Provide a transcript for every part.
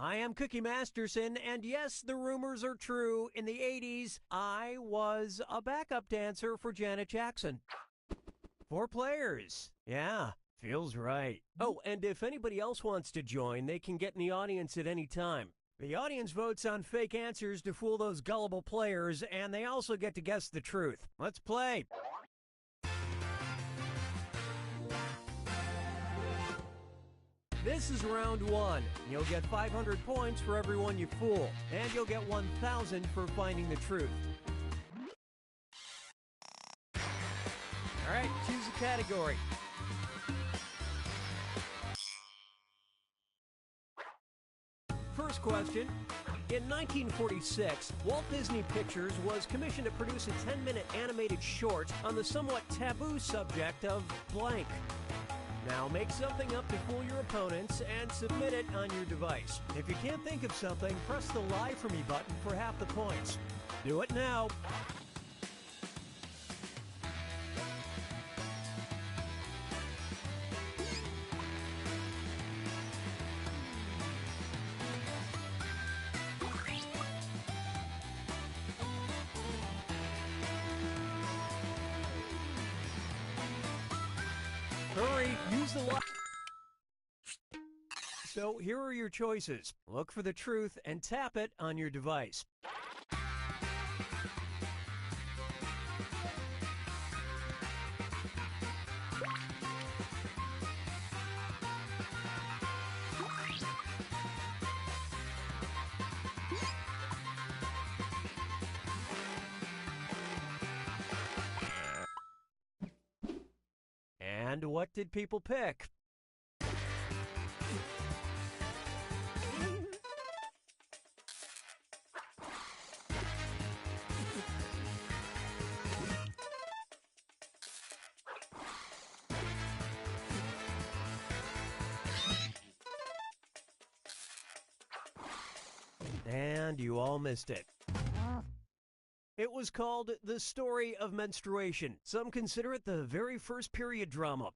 I am Cookie Masterson, and yes, the rumors are true. In the 80s, I was a backup dancer for Janet Jackson. 4 players. Yeah, feels right. Oh, and if anybody else wants to join, they can get in the audience at any time. The audience votes on fake answers to fool those gullible players, and they also get to guess the truth. Let's play. This is round 1. You'll get 500 points for everyone you fool, and you'll get 1,000 for finding the truth. All right, choose a category. First question. In 1946, Walt Disney Pictures was commissioned to produce a 10-minute animated short on the somewhat taboo subject of blank. Now make something up to fool your opponents and submit it on your device. If you can't think of something, press the Lie For Me button for half the points. Do it now. Hurry, use the lock. So here are your choices. Look for the truth and tap it on your device. And what did people pick? – and you all missed it. It was called The Story of Menstruation. Some consider it the very first period drama.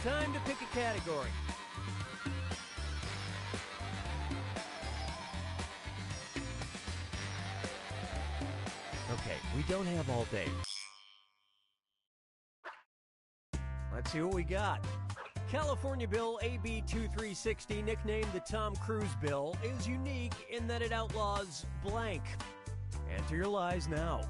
Time to pick a category. Okay, we don't have all day. Let's see what we got. California Bill AB 2360, nicknamed the Tom Cruise Bill, is unique in that it outlaws blank. Enter your lies now.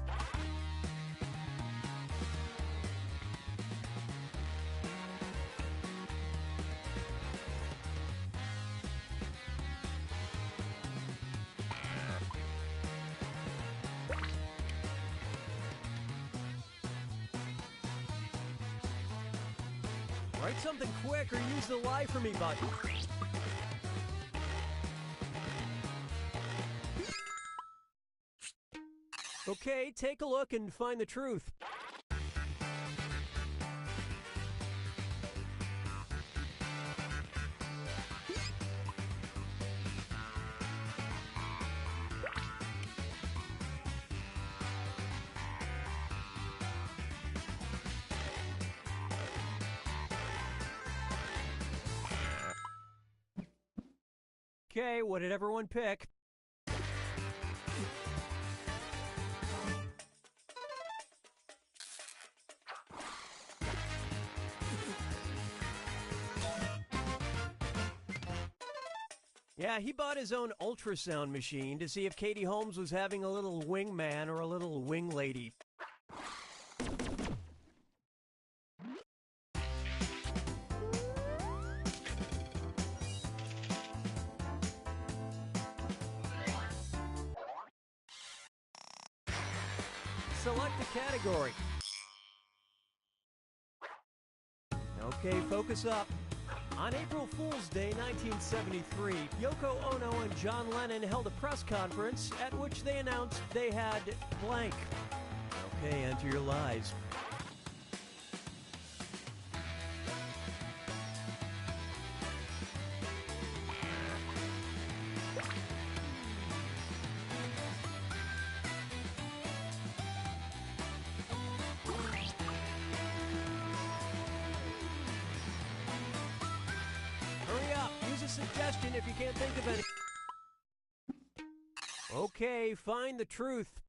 Write something quick or use the lie for me button. Okay, take a look and find the truth. Okay, what did everyone pick? Yeah, he bought his own ultrasound machine to see if Katie Holmes was having a little wingman or a little wing lady. Select a category. Okay, focus up. On April Fool's Day 1973, Yoko Ono and John Lennon held a press conference at which they announced they had blank. Okay, enter your lies. A suggestion if you can't think of any. Okay, find the truth.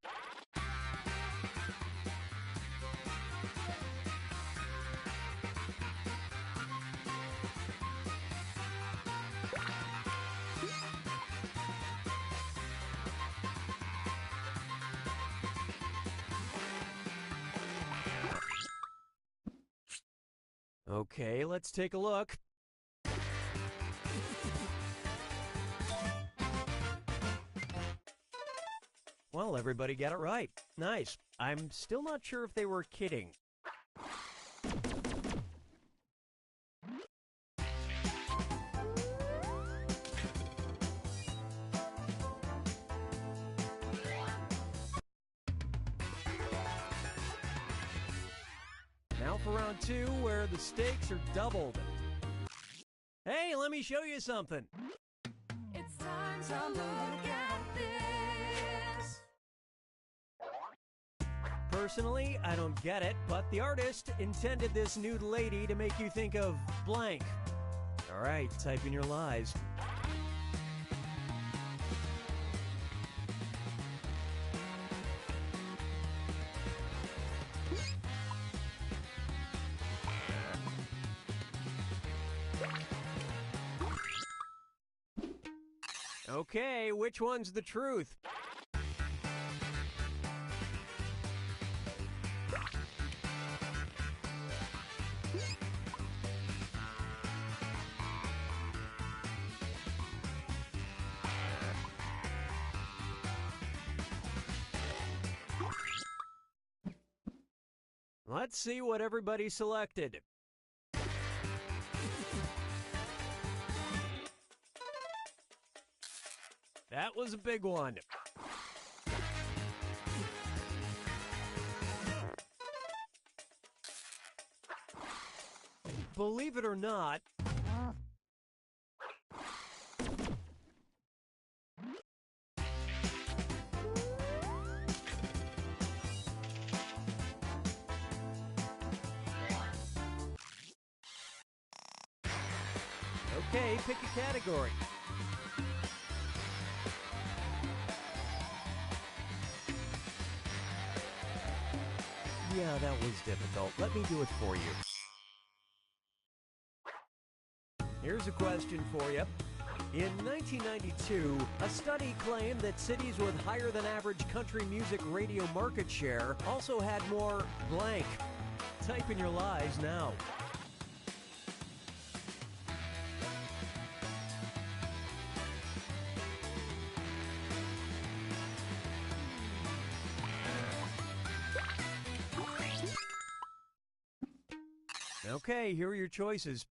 Okay, let's take a look. Well, everybody got it right. Nice. I'm still not sure if they were kidding. Now for round two, where the stakes are doubled. Hey, let me show you something. It's time to look at this. Personally, I don't get it, but the artist intended this nude lady to make you think of blank. All right, type in your lies. Okay, which one's the truth? Let's see what everybody selected. That was a big one. believe it or not, okay, pick a category. Yeah, that was difficult. Let me do it for you. Here's a question for you. In 1992, a study claimed that cities with higher than average country music radio market share also had more blank. Type in your lies now. Okay, here are your choices.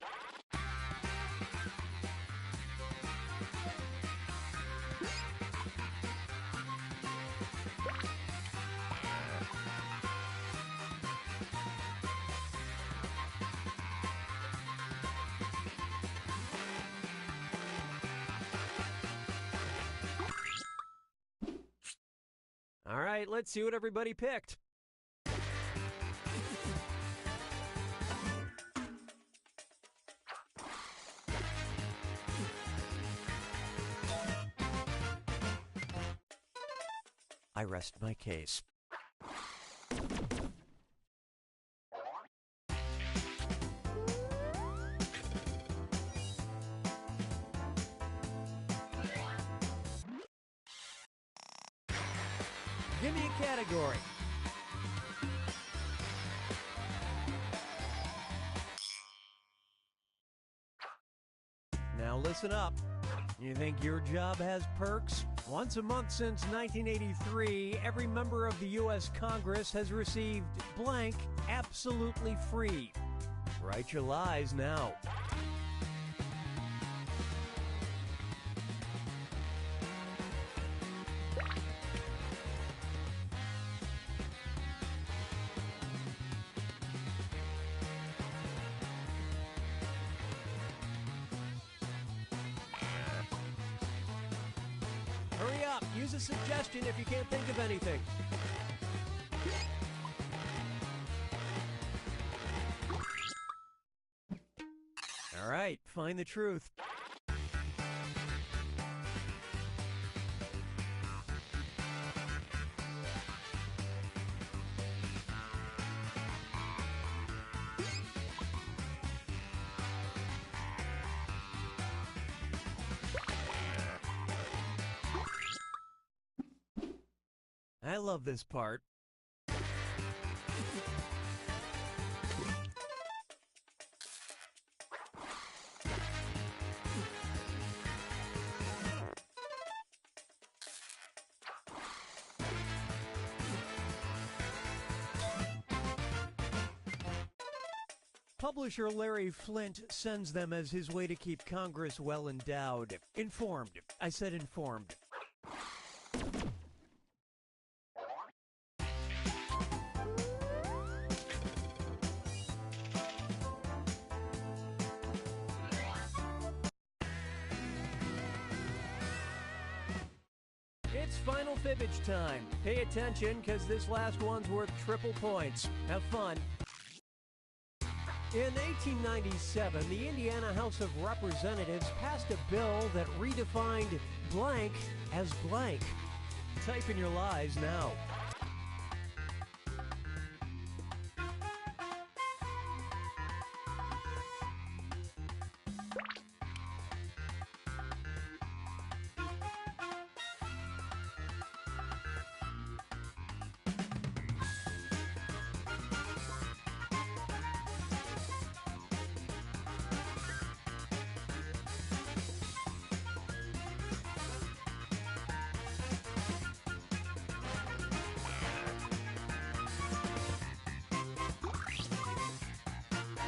All right, let's see what everybody picked. I rest my case. Give me a category. Now listen up. You think your job has perks? Once a month since 1983, every member of the U.S. Congress has received blank absolutely free. Write your lies now. Hurry up, use a suggestion if you can't think of anything. All right, find the truth. I love this part. Publisher Larry Flint sends them as his way to keep Congress well endowed. Informed. I said informed. It's final fibbage time. Pay attention, because this last one's worth triple points. Have fun. In 1897, the Indiana House of Representatives passed a bill that redefined blank as blank. Type in your lies now.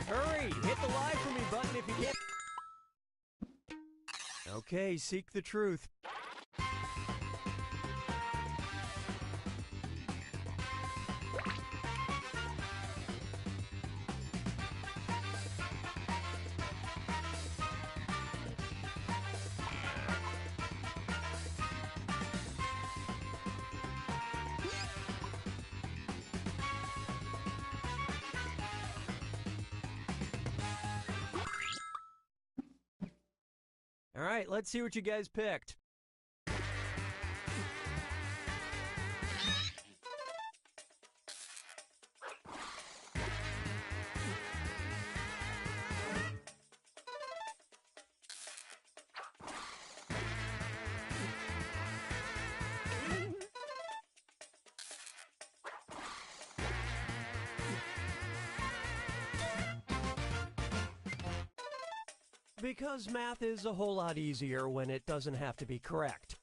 Hurry! Hit the lie for me button if you can't. Okay, seek the truth. All right, let's see what you guys picked. Because math is a whole lot easier when it doesn't have to be correct.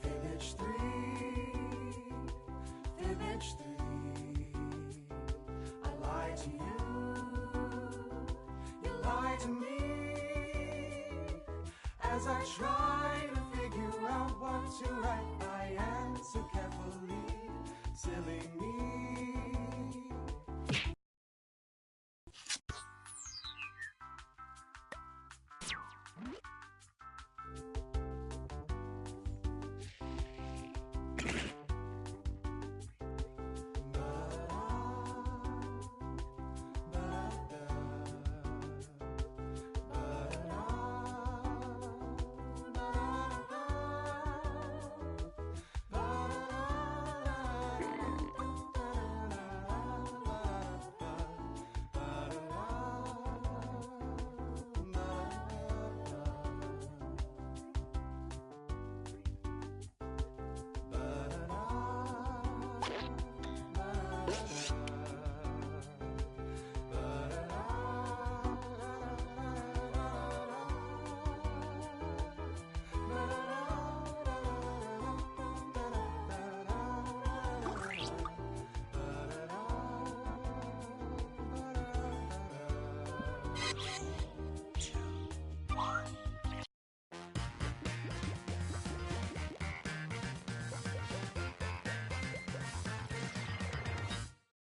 Village 3, I lied to you lied to me. As I try to figure out what to write, I answer carefully, silly me.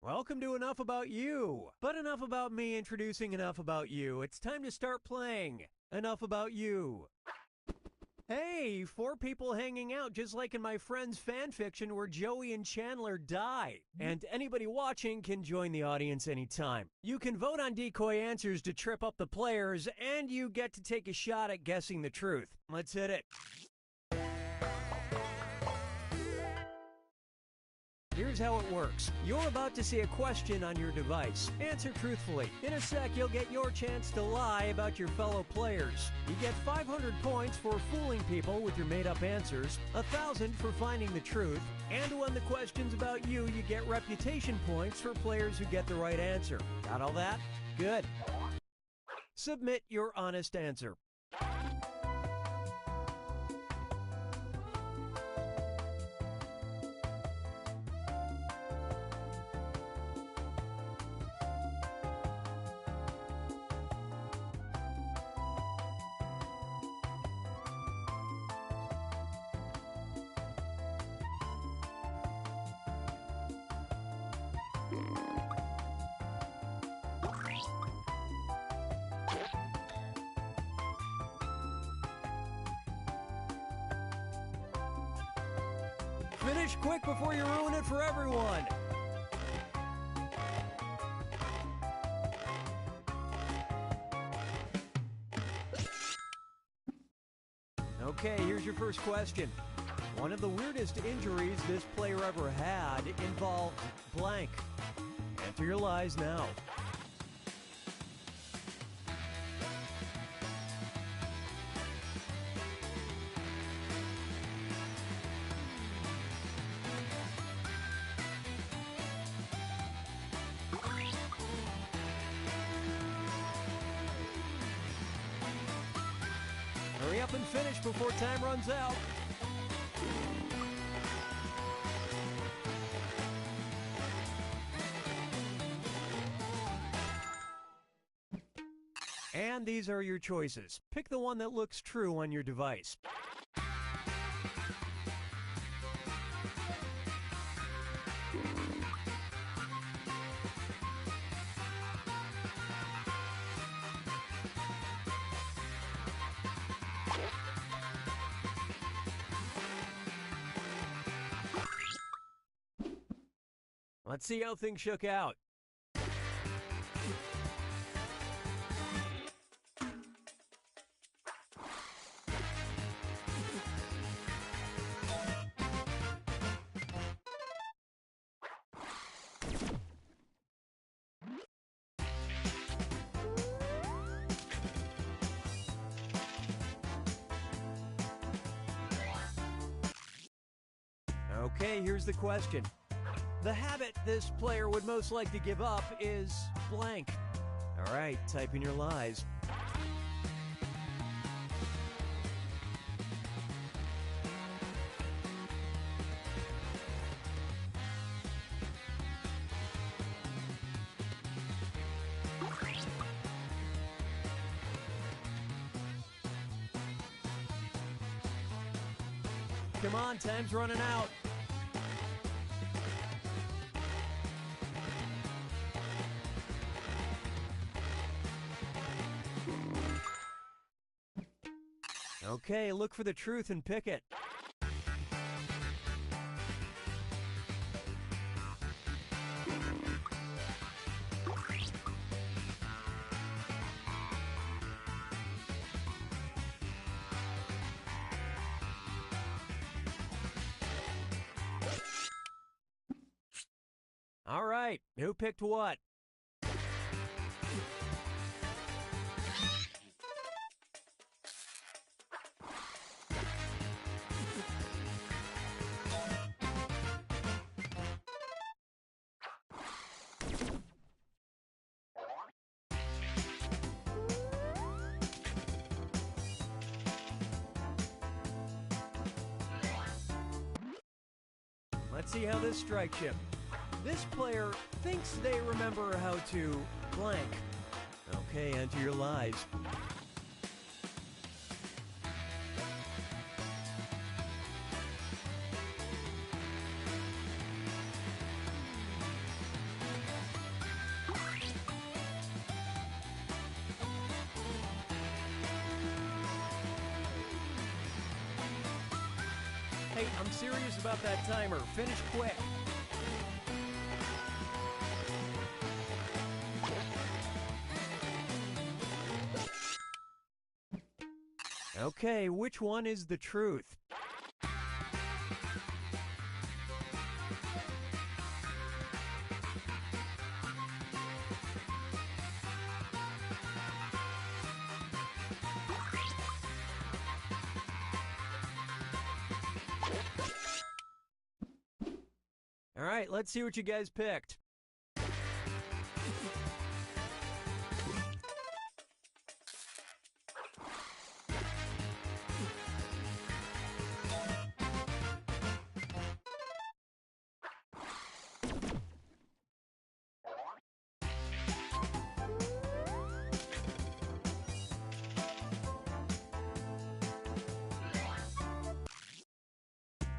Welcome to Enough About You. But enough about me introducing Enough About You. It's time to start playing Enough About You. Hey, 4 people hanging out just like in my friend's fan fiction where Joey and Chandler die. And anybody watching can join the audience anytime. You can vote on decoy answers to trip up the players, and you get to take a shot at guessing the truth. Let's hit it. Here's how it works. You're about to see a question on your device. Answer truthfully. In a sec, you'll get your chance to lie about your fellow players. You get 500 points for fooling people with your made-up answers, 1,000 for finding the truth, and when the question's about you, you get reputation points for players who get the right answer. Got all that? Good. Submit your honest answer. Finish quick before you ruin it for everyone. Okay, here's your first question. One of the weirdest injuries this player ever had involved blank. Enter your lies now. Hurry up and finish before time runs out. And these are your choices. Pick the one that looks true on your device. Let's see how things shook out. Okay, here's the question. The habit this player would most like to give up is blank. All right, type in your lies. Come on, time's running out. Okay, look for the truth and pick it. All right, who picked what? Let's see how this strikes you. This player thinks they remember how to blank. Okay, enter your lies. Hey, I'm serious about that timer. Finish quick. Okay, which one is the truth? All right, let's see what you guys picked.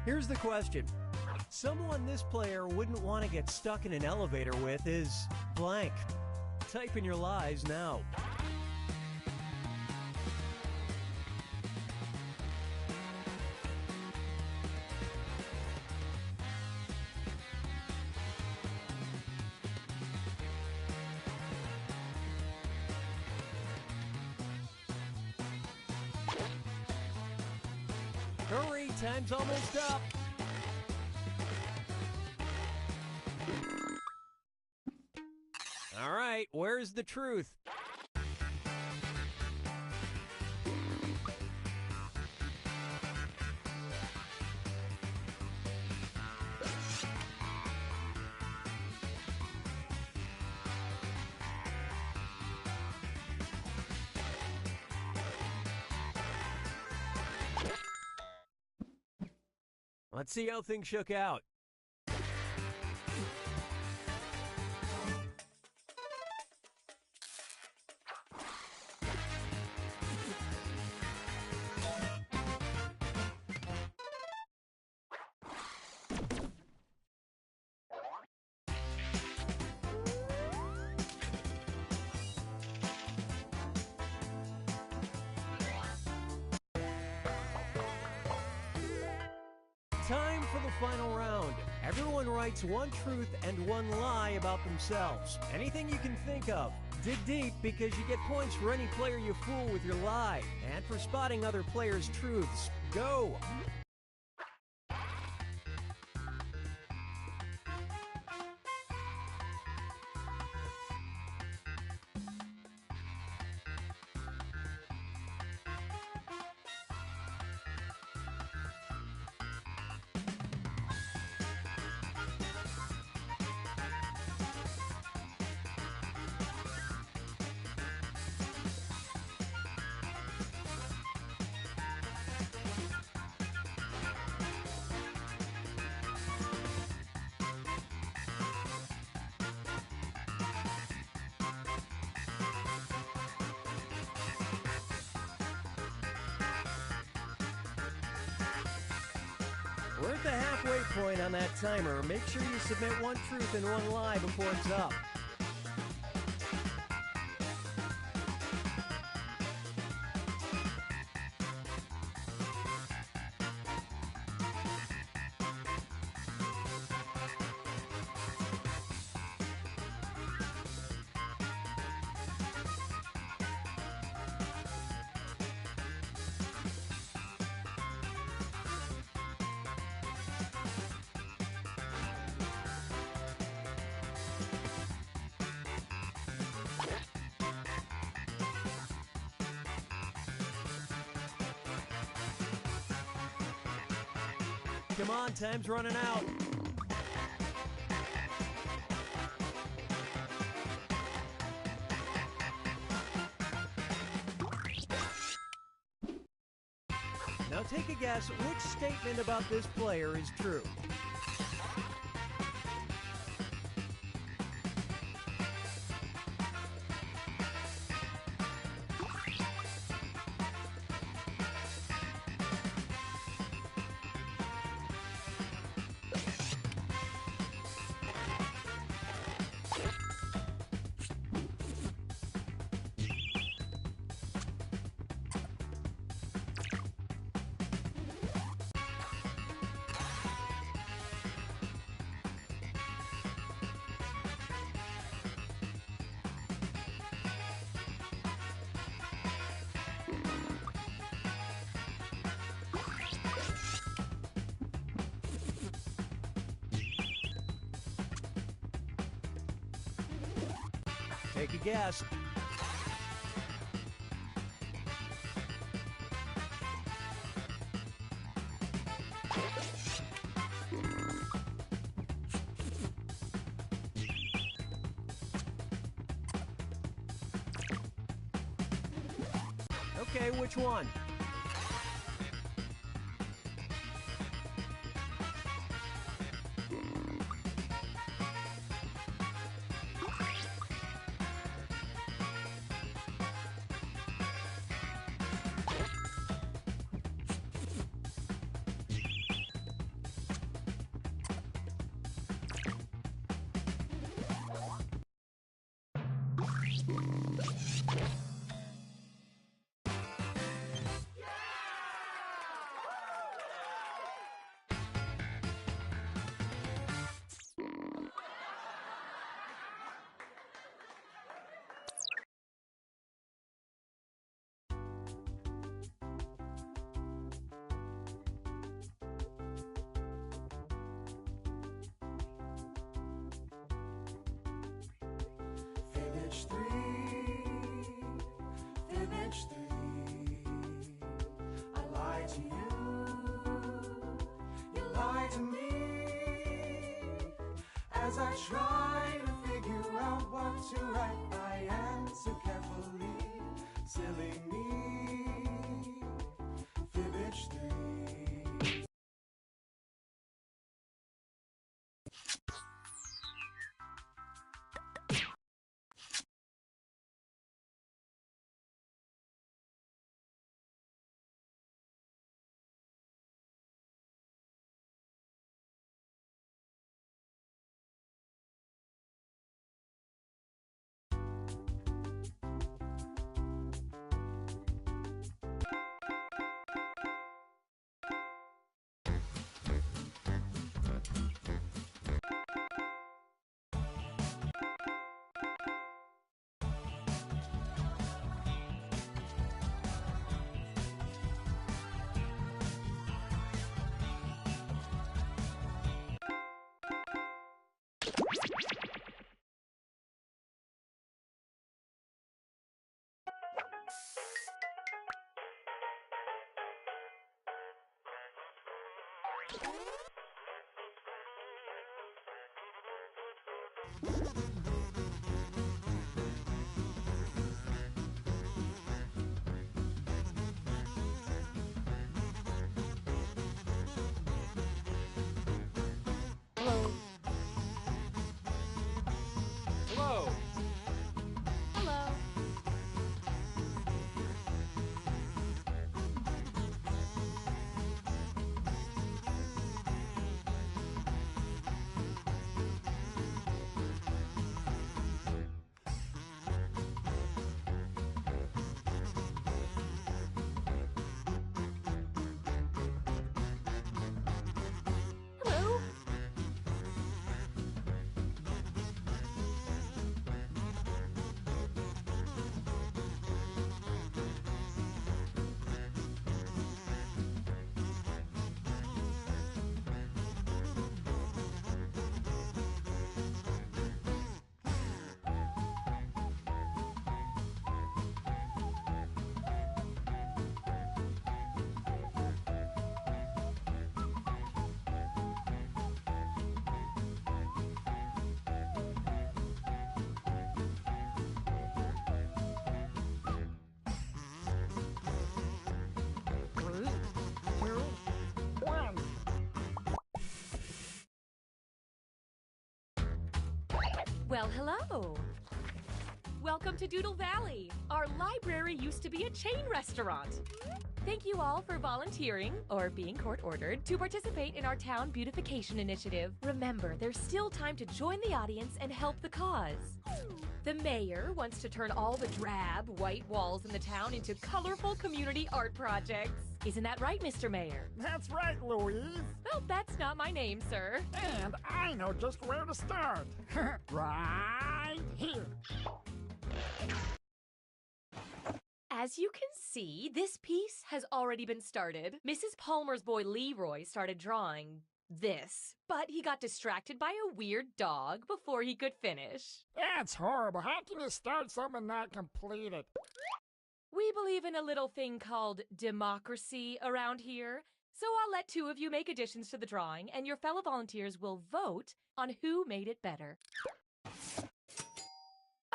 Here's the question. Someone this player wouldn't want to get stuck in an elevator with is blank. Type in your lies now. Hurry, time's almost up. All right, where's the truth? Let's see how things shook out. Time for the final round. Everyone writes one truth and one lie about themselves. Anything you can think of. Dig deep because you get points for any player you fool with your lie and for spotting other players' truths. Go! We're at the halfway point on that timer. Make sure you submit one truth and one lie before it's up. Come on, time's running out. Now take a guess which statement about this player is true. Take a guess. Okay, which one? Finish three. I lied to you lied to me. As I try to figure out what to write, I answer carefully. Silly me. Finish three. Hello. Hello. Hello. Hello. Well, hello. Welcome to Doodle Valley. Our library used to be a chain restaurant. Thank you all for volunteering, or being court-ordered, to participate in our town beautification initiative. Remember, there's still time to join the audience and help the cause. The mayor wants to turn all the drab, white walls in the town into colorful community art projects. Isn't that right, Mr. Mayor? That's right, Louise. Well, that's not my name, sir. And I know just where to start. Right here. As you can see, this piece has already been started. Mrs. Palmer's boy Leroy started drawing this, but he got distracted by a weird dog before he could finish. That's horrible. How can you start something and not complete it? We believe in a little thing called democracy around here, so I'll let two of you make additions to the drawing, and your fellow volunteers will vote on who made it better.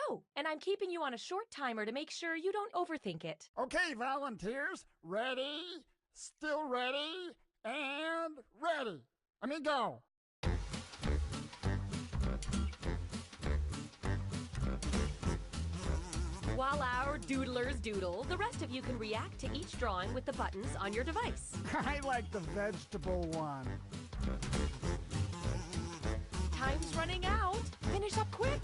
Oh, and I'm keeping you on a short timer to make sure you don't overthink it. Okay, volunteers. Ready, still ready, and ready. Go. While our doodlers doodle, the rest of you can react to each drawing with the buttons on your device. I like the vegetable one. Time's running out. Finish up quick.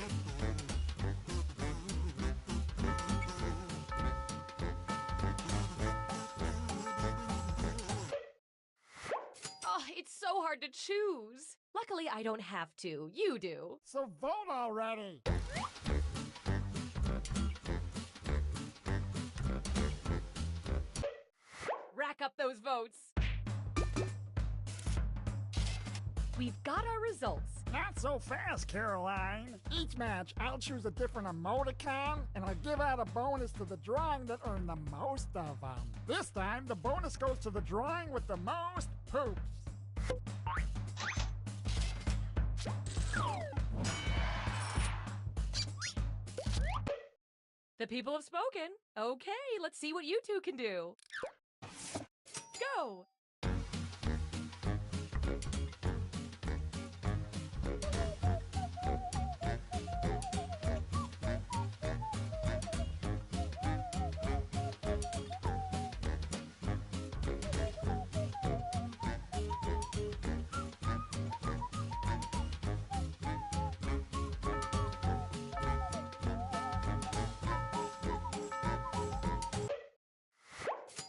Oh, it's so hard to choose. Luckily, I don't have to. You do. So vote already. Rack up those votes. We've got our results. Not so fast, Caroline. Each match, I'll choose a different emoticon, and I'll give out a bonus to the drawing that earned the most of them. This time, the bonus goes to the drawing with the most poops. The people have spoken. Okay, let's see what you two can do. Go!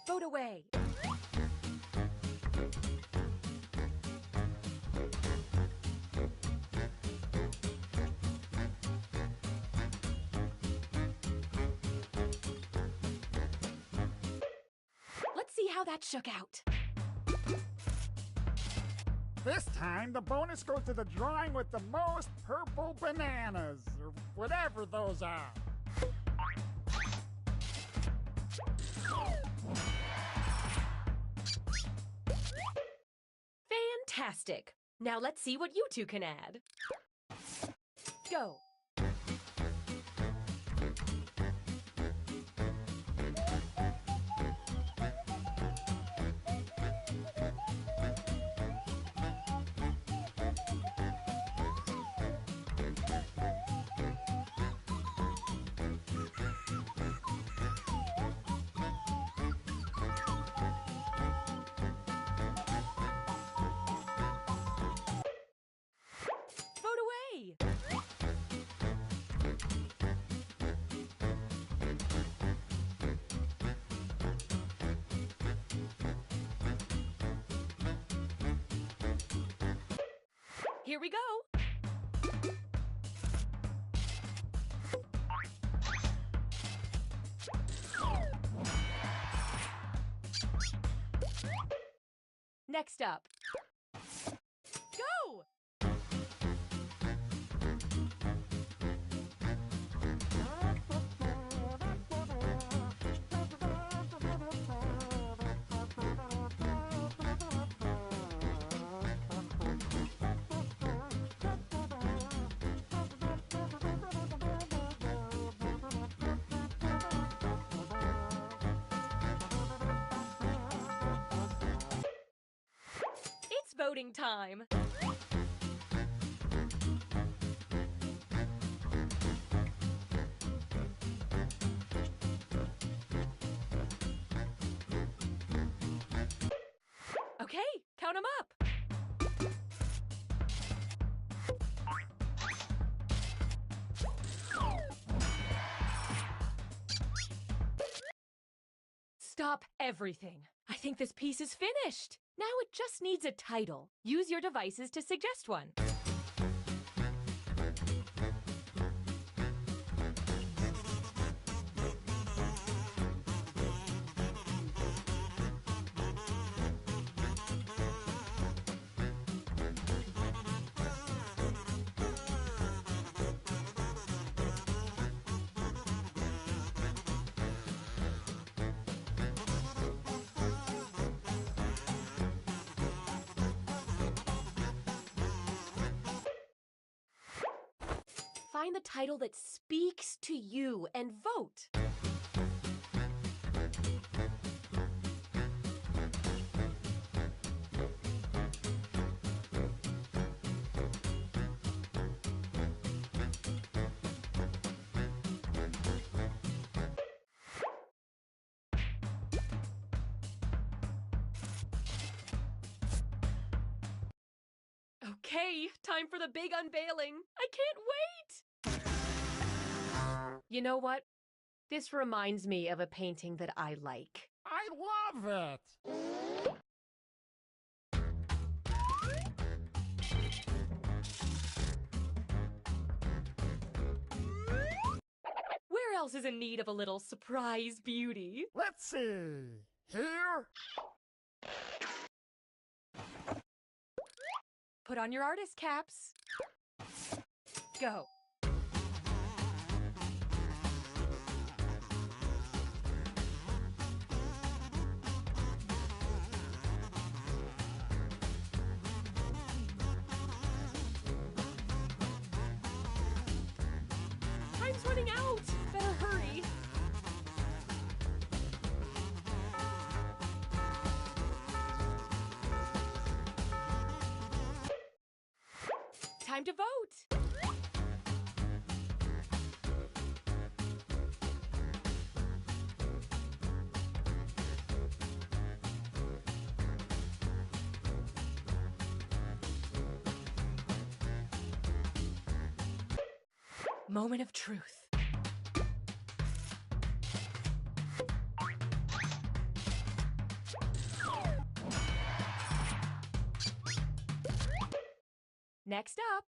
Vote away. Let's see how that shook out. This time, the bonus goes to the drawing with the most purple bananas, or whatever those are. Fantastic! Now let's see what you two can add. Go! Vote away! Here we go! Next up. Go! It's voting time! Okay, count them up! Stop everything. I think this piece is finished. Now it just needs a title. Use your devices to suggest one. Find the title that speaks to you and vote. Okay, time for the big unveiling. I can't wait! You know what? This reminds me of a painting that I like. I love it! Where else is in need of a little surprise beauty? Let's see. Here? Put on your artist caps. Go. Time's running out. Better hurry. Time to vote. Moment of truth. Next up,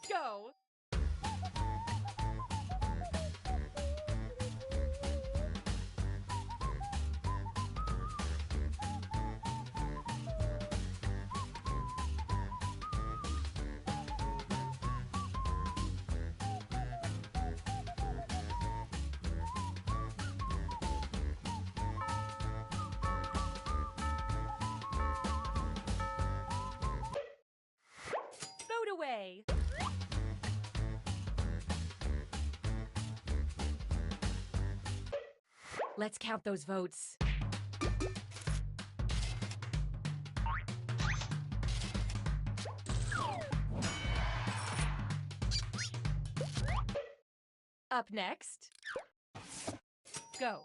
go. Let's count those votes. Up next, go.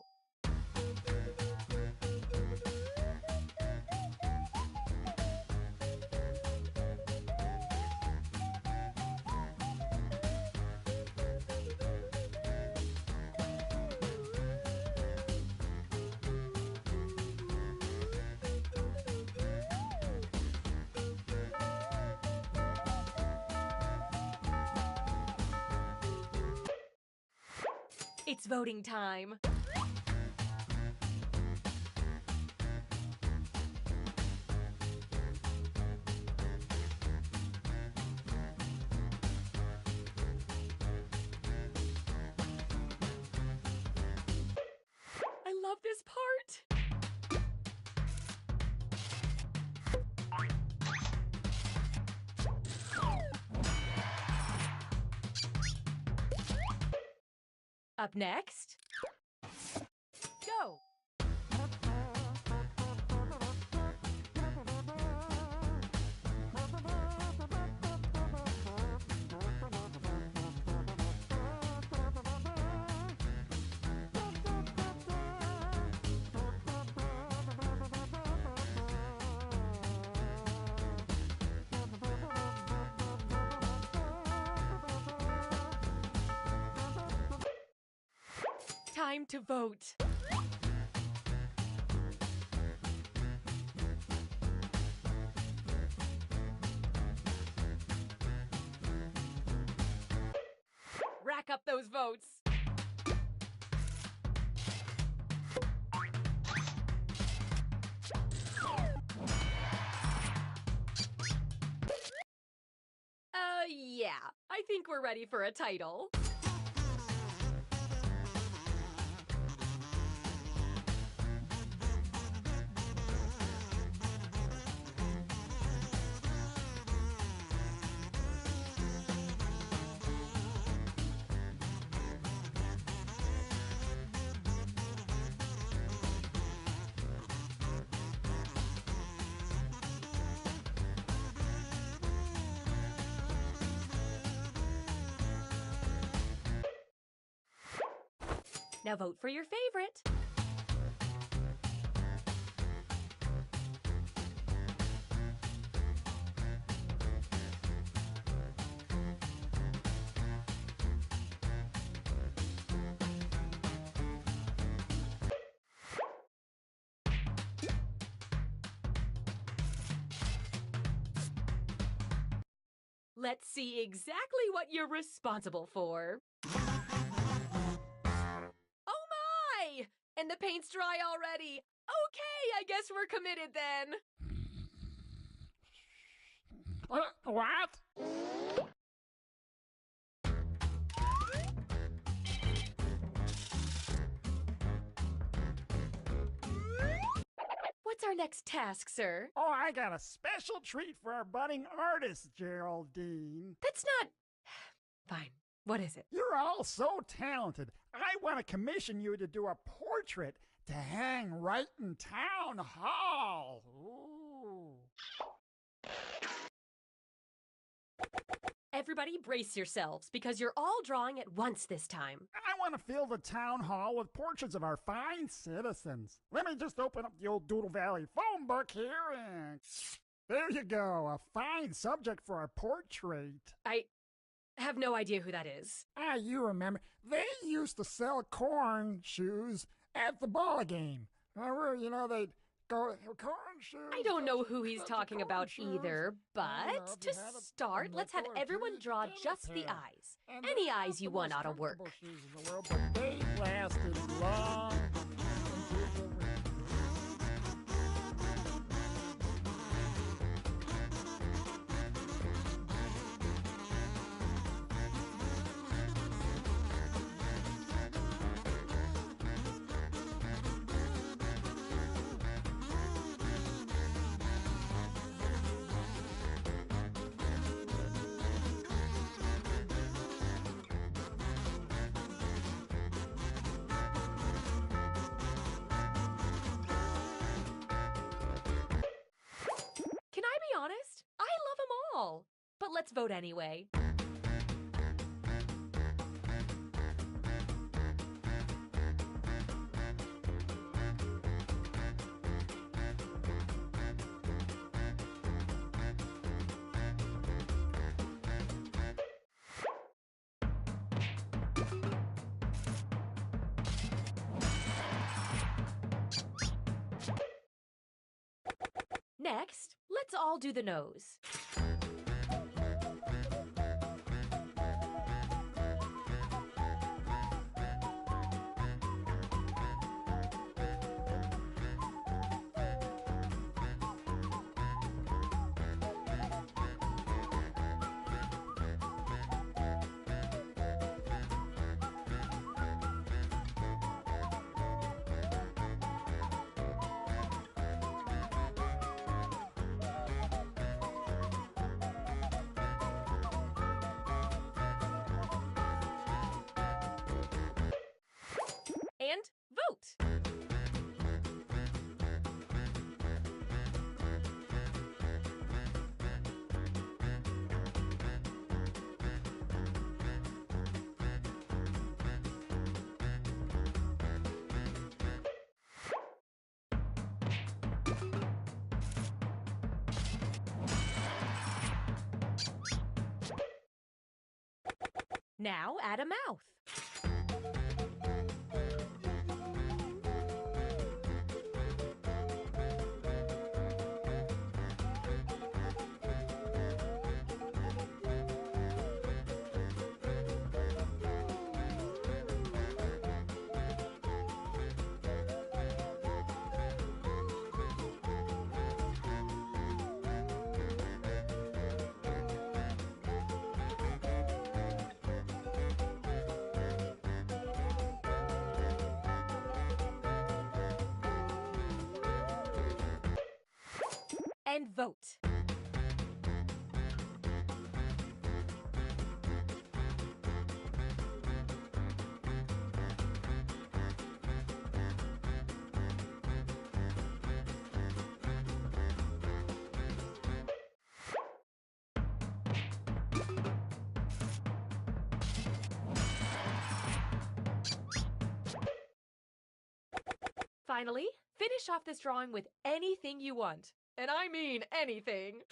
It's voting time. I love this part. Up next, go. Time to vote. Rack up those votes. Yeah, I think we're ready for a title. Now vote for your favorite. Let's see exactly what you're responsible for. And the paint's dry already. Okay, I guess we're committed then. What? What's our next task, sir? Oh, I got a special treat for our budding artist, Geraldine. That's not... Fine. What is it? You're all so talented. I want to commission you to do a portrait to hang right in town hall. Ooh. Everybody brace yourselves, because you're all drawing at once this time. I want to fill the town hall with portraits of our fine citizens. Let me just open up the old Doodle Valley phone book here and... There you go, a fine subject for a portrait. I have no idea who that is. Ah, you remember. They used to sell corn shoes at the ball game. Remember, you know, they'd go, corn shoes. I don't know who he's talking about either, but to start, let's have everyone draw just the eyes. Any eyes you want ought to work. But they lasted long. but let's vote anyway. Next, let's all do the nose. And vote! Now add a mouth. And vote. Finally, finish off this drawing with anything you want. And I mean anything.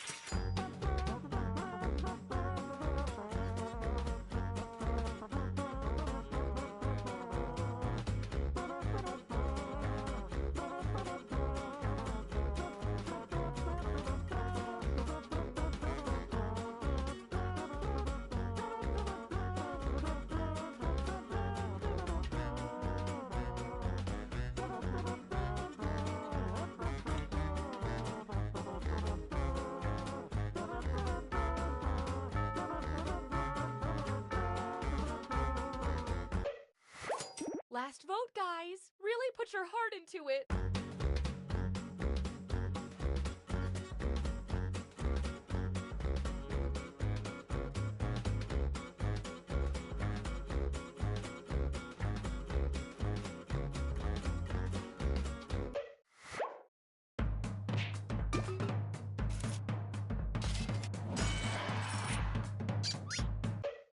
Last vote, guys. Really put your heart into it.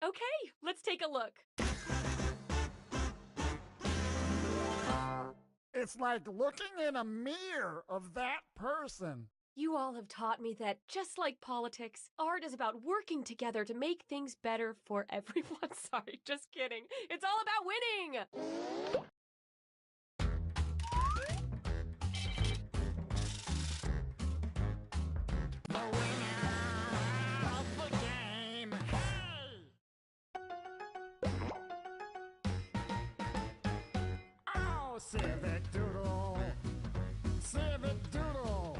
Okay, let's take a look. It's like looking in a mirror of that person. You all have taught me that, just like politics, art is about working together to make things better for everyone. Sorry, just kidding. It's all about winning! The winner of the game. Hey! Oh, Civic Doodle. Civic Doodle.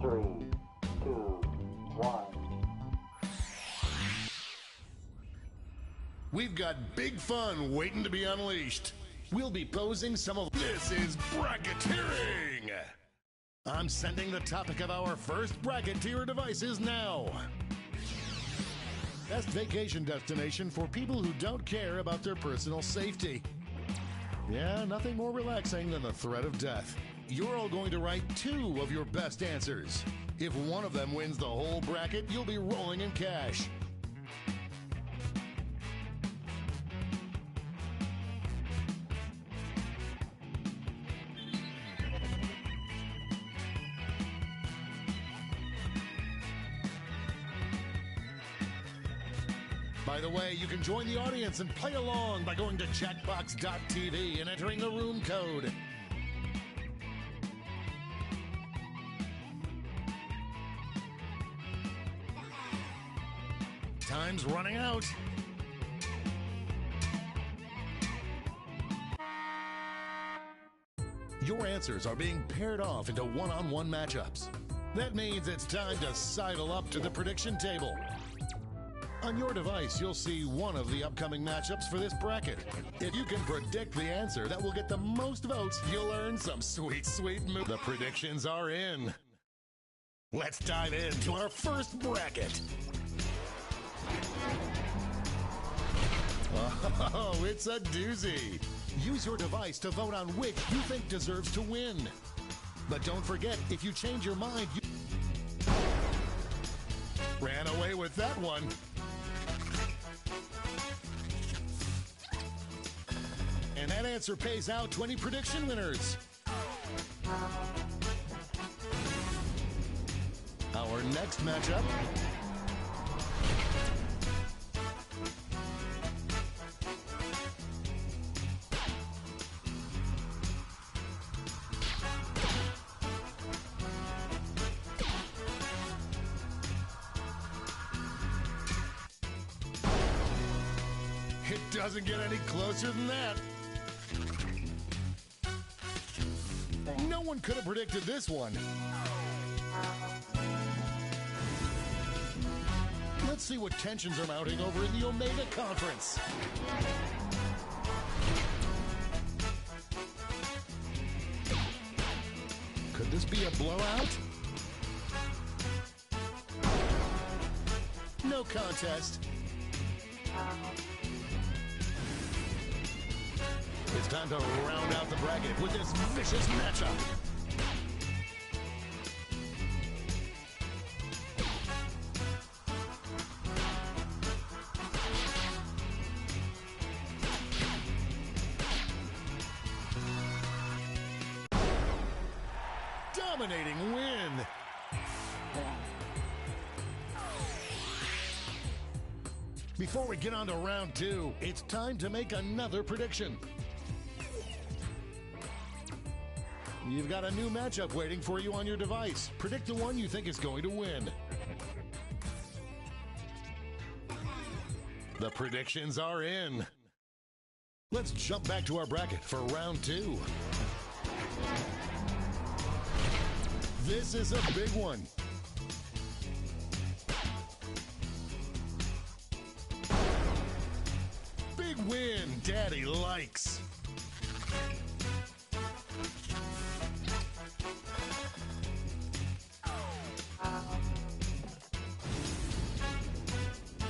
3, 2, 1. We've got big fun waiting to be unleashed. We'll be posing some of... This is bracketeering! I'm sending the topic of our first bracketeer devices now. Best vacation destination for people who don't care about their personal safety. Yeah, nothing more relaxing than the threat of death. You're all going to write 2 of your best answers. If one of them wins the whole bracket, you'll be rolling in cash. By the way, you can join the audience and play along by going to chatbox.tv and entering the room code. Time's running out. Your answers are being paired off into one-on-one matchups. That means it's time to sidle up to the prediction table. On your device, you'll see one of the upcoming matchups for this bracket. If you can predict the answer that will get the most votes, you'll earn some sweet, sweet moves. The predictions are in. Let's dive into our first bracket. Oh, it's a doozy. Use your device to vote on which you think deserves to win. But don't forget, if you change your mind, you ran away with that one. And that answer pays out 20 prediction winners. Our next matchup. It doesn't get any closer than that. No one could have predicted this one. Let's see what tensions are mounting over in the Omega Conference. Could this be a blowout? No contest. It's time to round out the bracket with this vicious matchup. Dominating win. Before we get on to round 2, it's time to make another prediction. You've got a new matchup waiting for you on your device. Predict the one you think is going to win. The predictions are in. Let's jump back to our bracket for round 2. This is a big one. Big win, Daddy likes.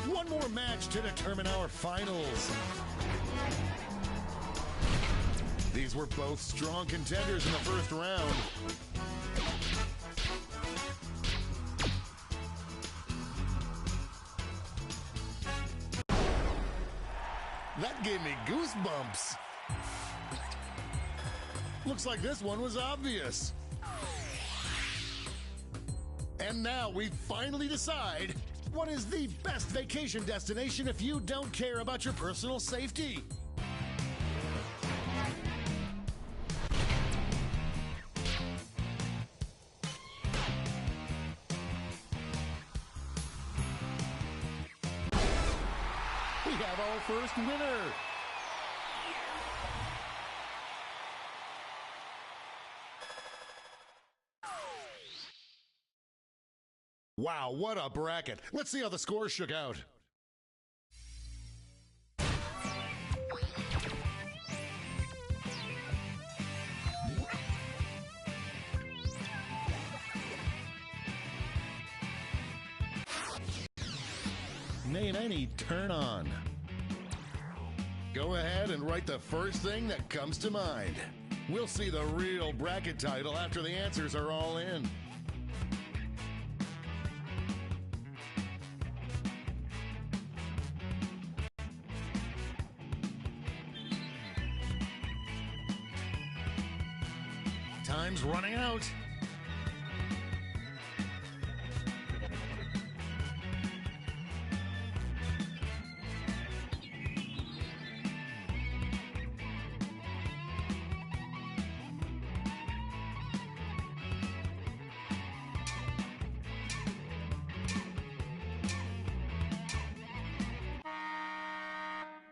One more match to determine our finals. These were both strong contenders in the first round. That gave me goosebumps. Looks like this one was obvious. And now we finally decide what is the best vacation destination if you don't care about your personal safety. We have our first winner. Wow, what a bracket. Let's see how the scores shook out. Nanny, turn on. Go ahead and write the first thing that comes to mind. We'll see the real bracket title after the answers are all in. Time's running out.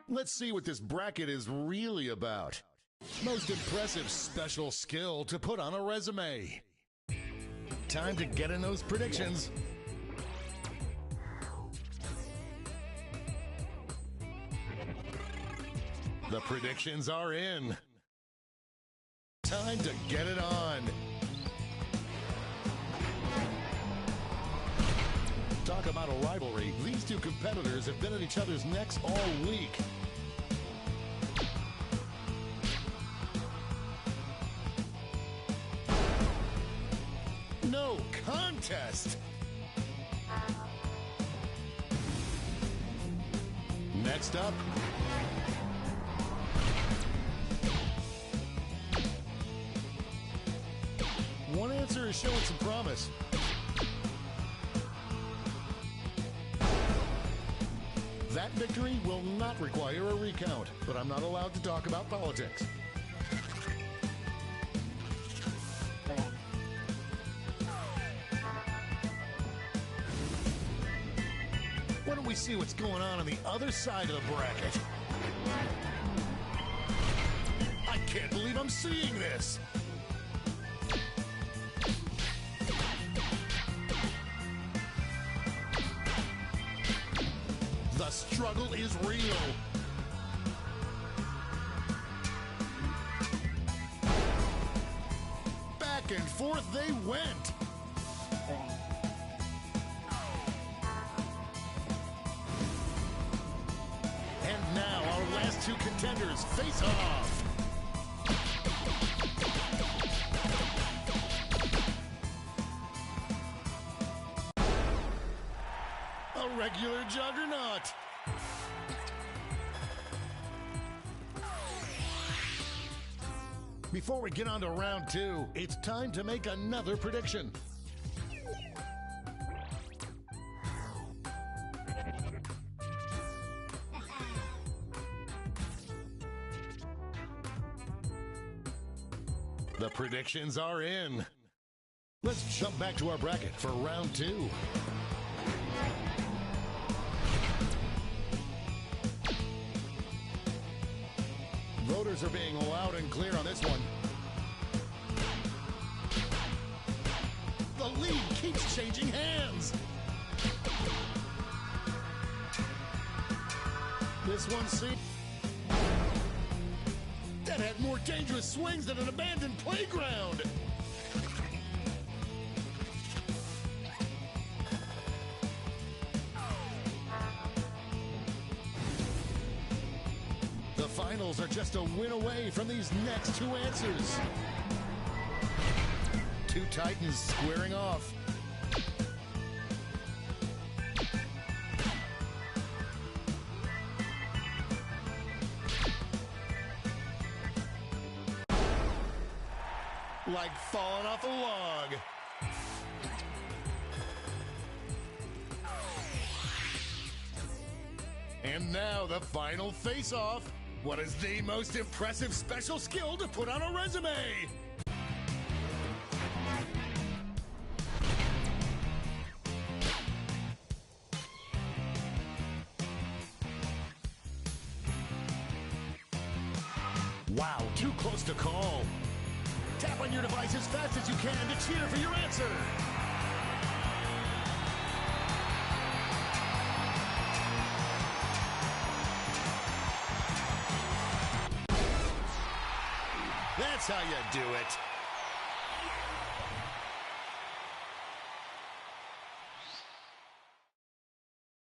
Let's see what this bracket is really about. Most impressive special skill to put on a resume. Time to get in those predictions. The predictions are in. Time to get it on. Talk about a rivalry. These two competitors have been at each other's necks all week. No contest. Next up, one answer is showing some promise. That victory will not require a recount, but I'm not allowed to talk about politics. Why don't we see what's going on the other side of the bracket? I can't believe I'm seeing this! The struggle is real. Back and forth they went. And now our last two contenders face off. A regular juggernaut. Before we get on to round two, it's time to make another prediction. The predictions are in. Let's jump back to our bracket for round two. Voters are being loud and clear on this one. The lead keeps changing hands. This one seems that had more dangerous swings than an abandoned playground. The finals are just a win away from these next two answers. Two titans squaring off. Like falling off a log. And now the final face-off. What is the most impressive special skill to put on a resume? Wow, too close to call. Tap on your device as fast as you can to cheer for your answer. That's how you do it.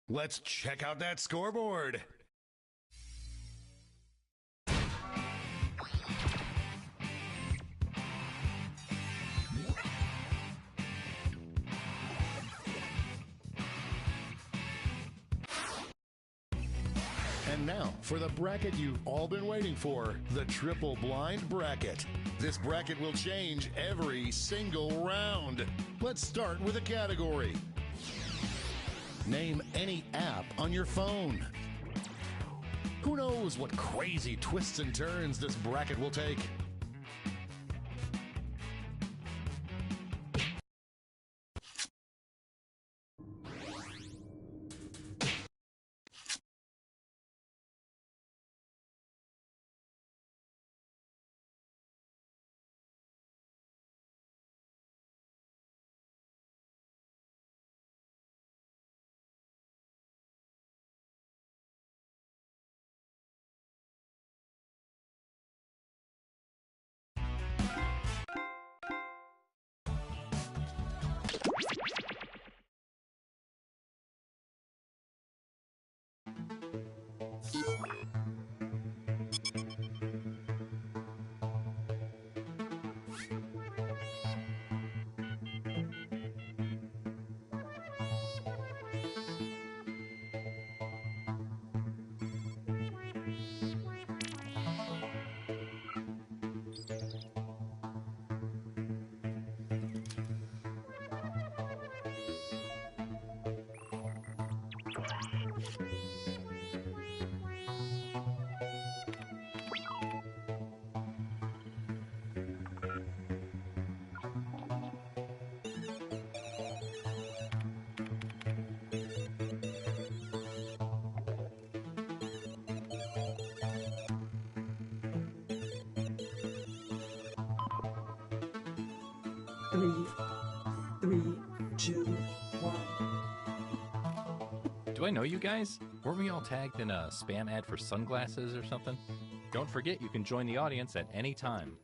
Let's check out that scoreboard. And now, for the bracket you've all been waiting for, the triple blind bracket. This bracket will change every single round. Let's start with a category. Name any app on your phone. Who knows what crazy twists and turns this bracket will take? Three, two, one. Do I know you guys? Weren't we all tagged in a spam ad for sunglasses or something? Don't forget you can join the audience at any time.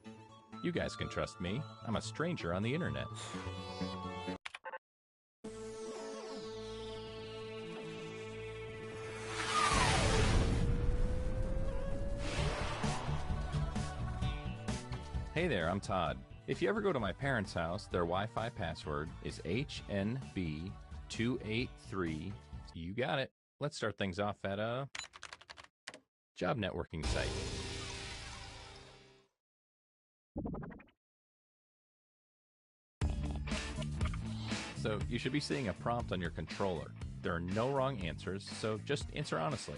You guys can trust me. I'm a stranger on the internet. Hey there, I'm Todd. If you ever go to my parents' house, their Wi-Fi password is HNB283. You got it. Let's start things off at a job networking site. So you should be seeing a prompt on your controller. There are no wrong answers, so just answer honestly.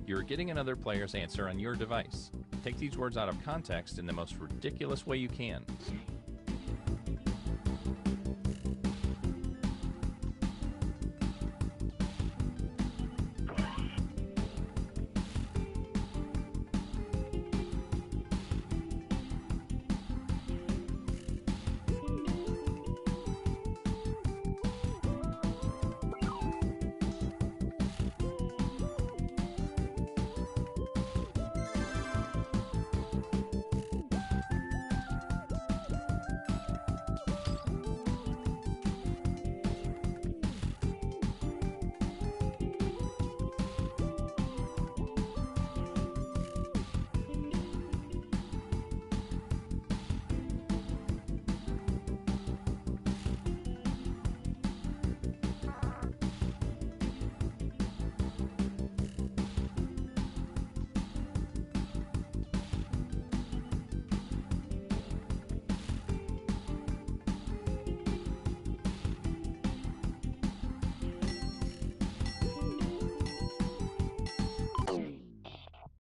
You're getting another player's answer on your device. Take these words out of context in the most ridiculous way you can.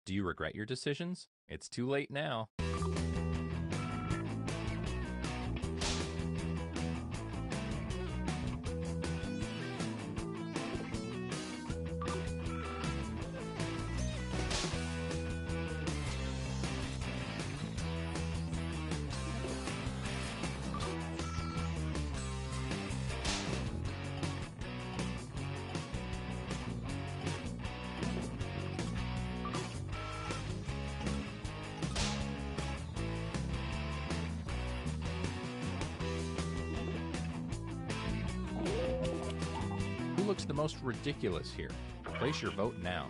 Do you regret your decisions? It's too late now. Who looks the most ridiculous here? Place your vote now.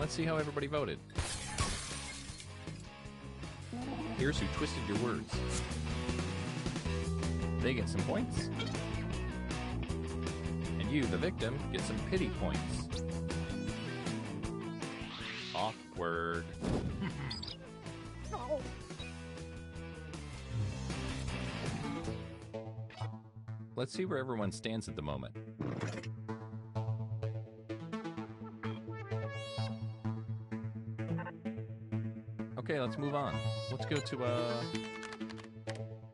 Let's see how everybody voted. Here's who twisted your words. They get some points. And you, the victim, get some pity points. Awkward. No. Let's see where everyone stands at the moment. Okay, let's move on. Let's go to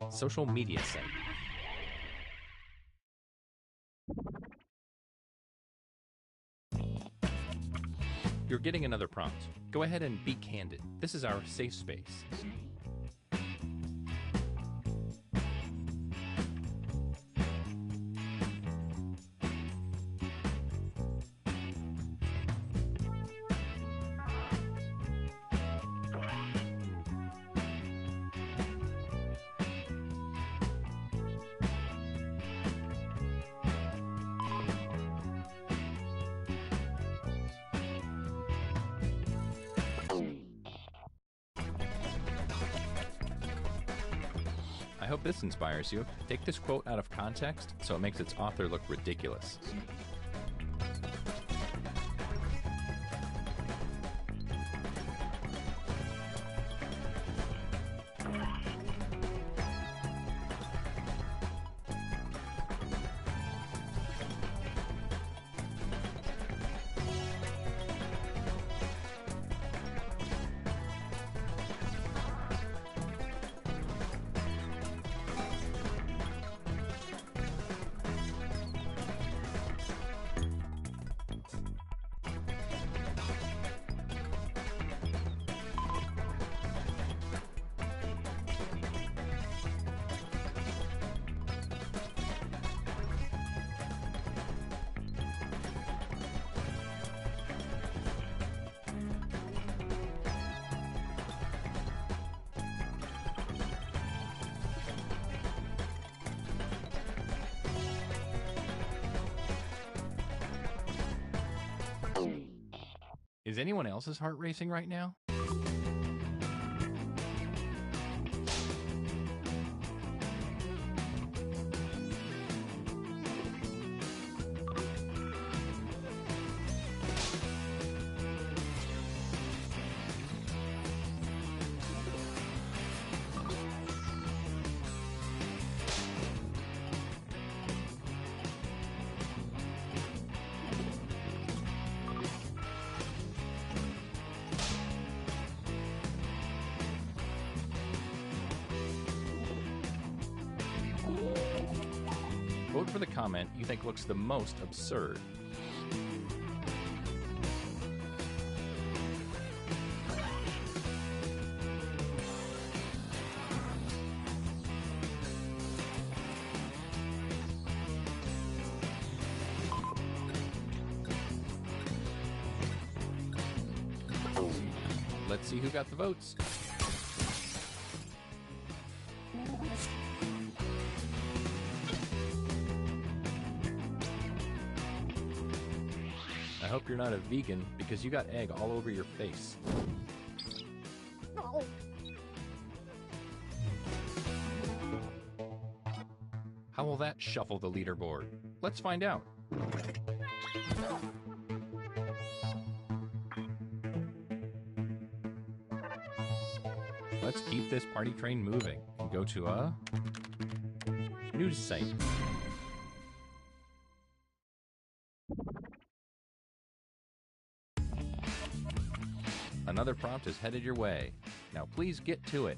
social media site. You're getting another prompt. Go ahead and be candid. This is our safe space. I hope this inspires you. Take this quote out of context so it makes its author look ridiculous. Is anyone else's heart racing right now? Vote for the comment you think looks the most absurd. Let's see who got the votes. I hope you're not a vegan because you got egg all over your face. No. How will that shuffle the leaderboard? Let's find out. let's keep this party train moving and go to a news site. Another prompt is headed your way. Now please get to it.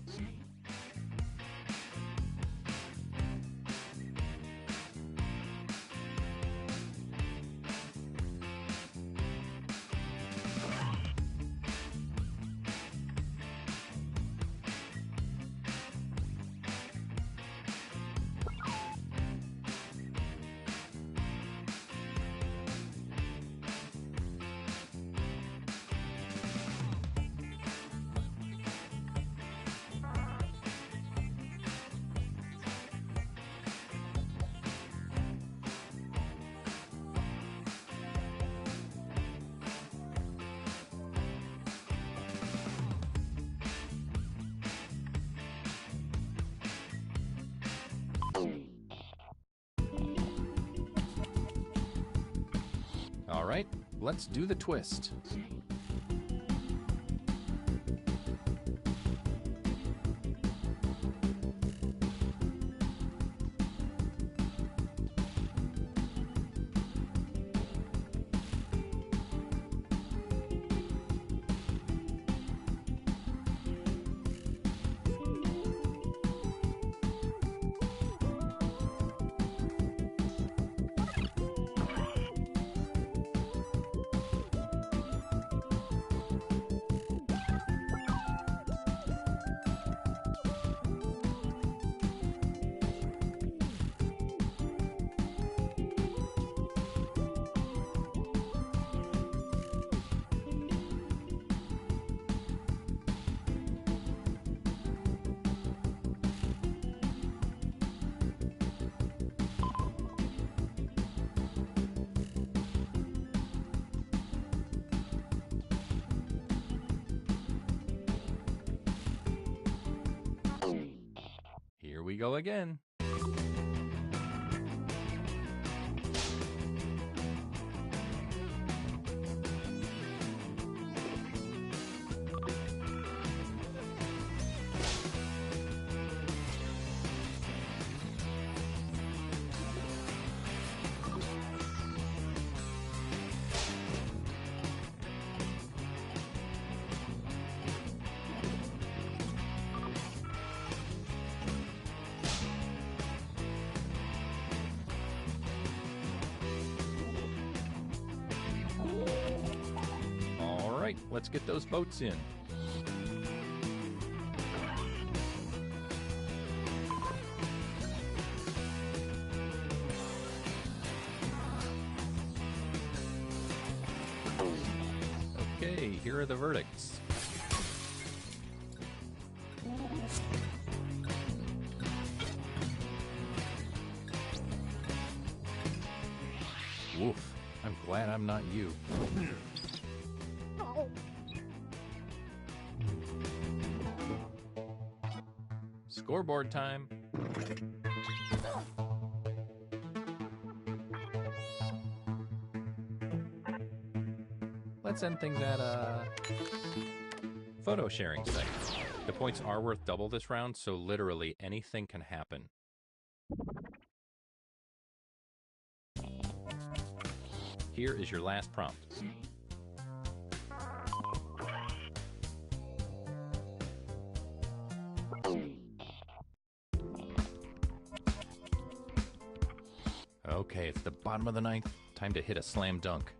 All right, let's do the twist. Here we go again. Let's get those boats in. Okay, here are the verdicts. Woof, I'm glad I'm not you. Scoreboard time. Let's end things at a photo sharing site. The points are worth double this round, so literally anything can happen. Here is your last prompt. Okay, it's the bottom of the ninth. Time to hit a slam dunk.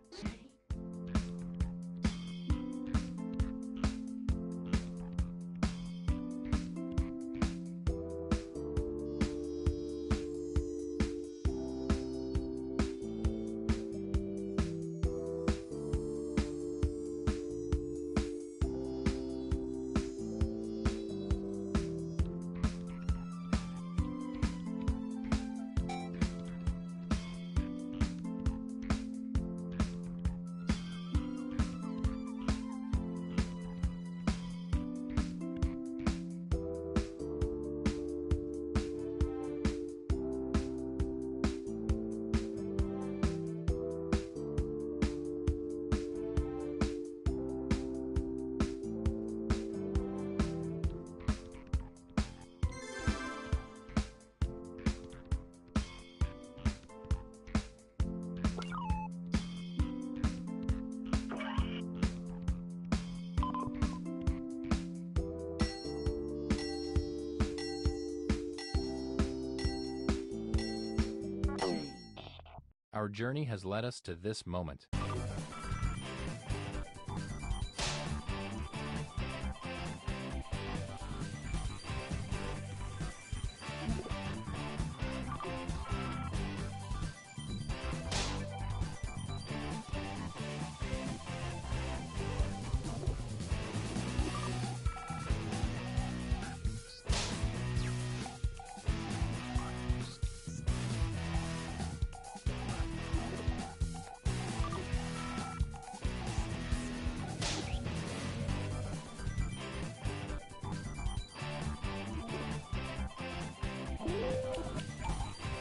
our journey has led us to this moment.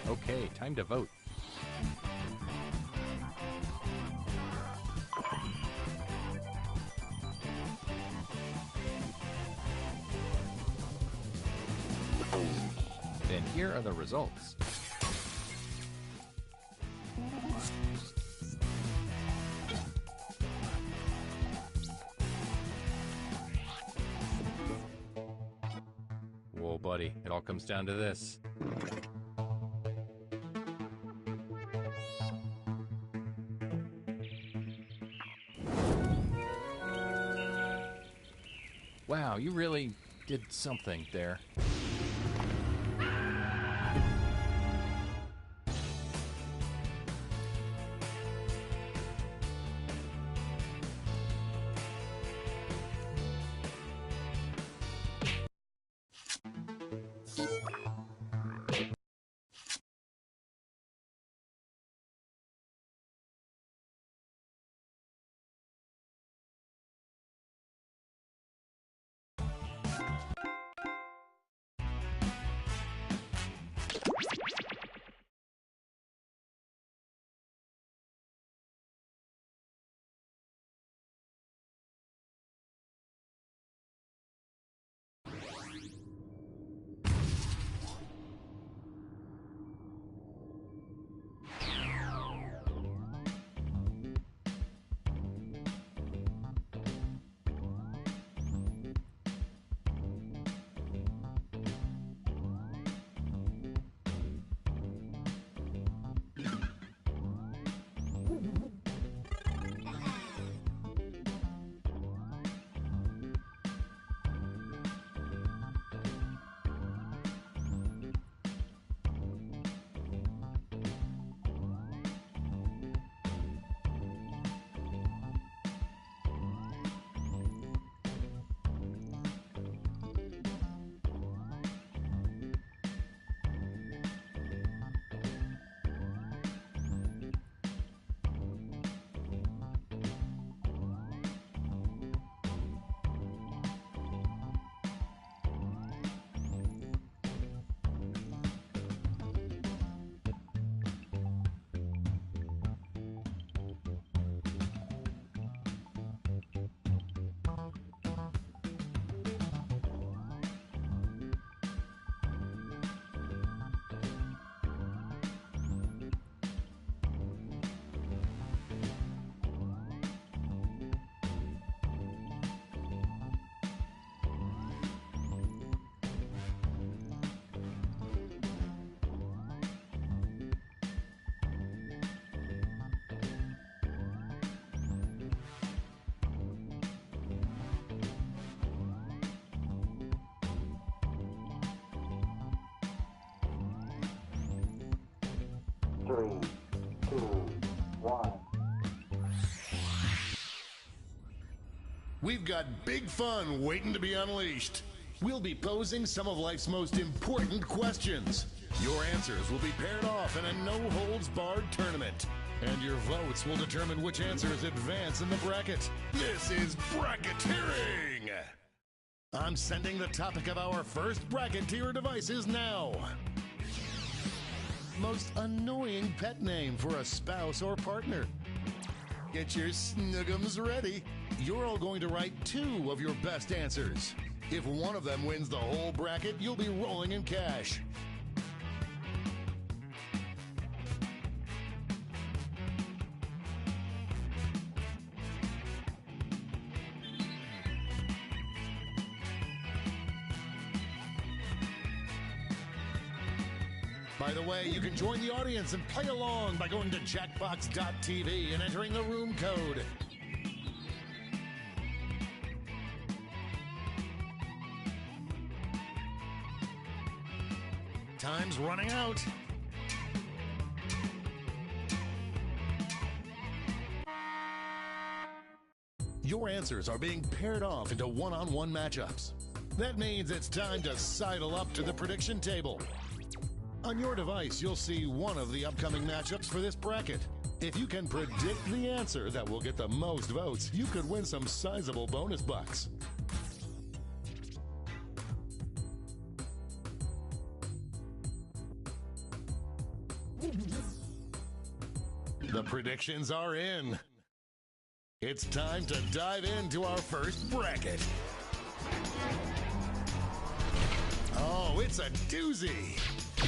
Okay, time to vote. Then here are the results. Whoa, buddy, it all comes down to this. Wow, you really did something there. Three, two, one. We've got big fun waiting to be unleashed. We'll be posing some of life's most important questions. Your answers will be paired off in a no-holds-barred tournament. And your votes will determine which answers advance in the bracket. This is bracketeering! I'm sending the topic of our first bracket to your devices now. Most annoying pet name for a spouse or partner. Get your snuggums ready. You're all going to write 2 of your best answers. If one of them wins the whole bracket, you'll be rolling in cash. By the way, you can join the audience and play along by going to jackbox.tv and entering the room code. Time's running out. Your answers are being paired off into one-on-one matchups. That means it's time to sidle up to the prediction table. On your device, you'll see one of the upcoming matchups for this bracket. If you can predict the answer that will get the most votes, you could win some sizable bonus bucks. The predictions are in. It's time to dive into our first bracket. Oh, it's a doozy.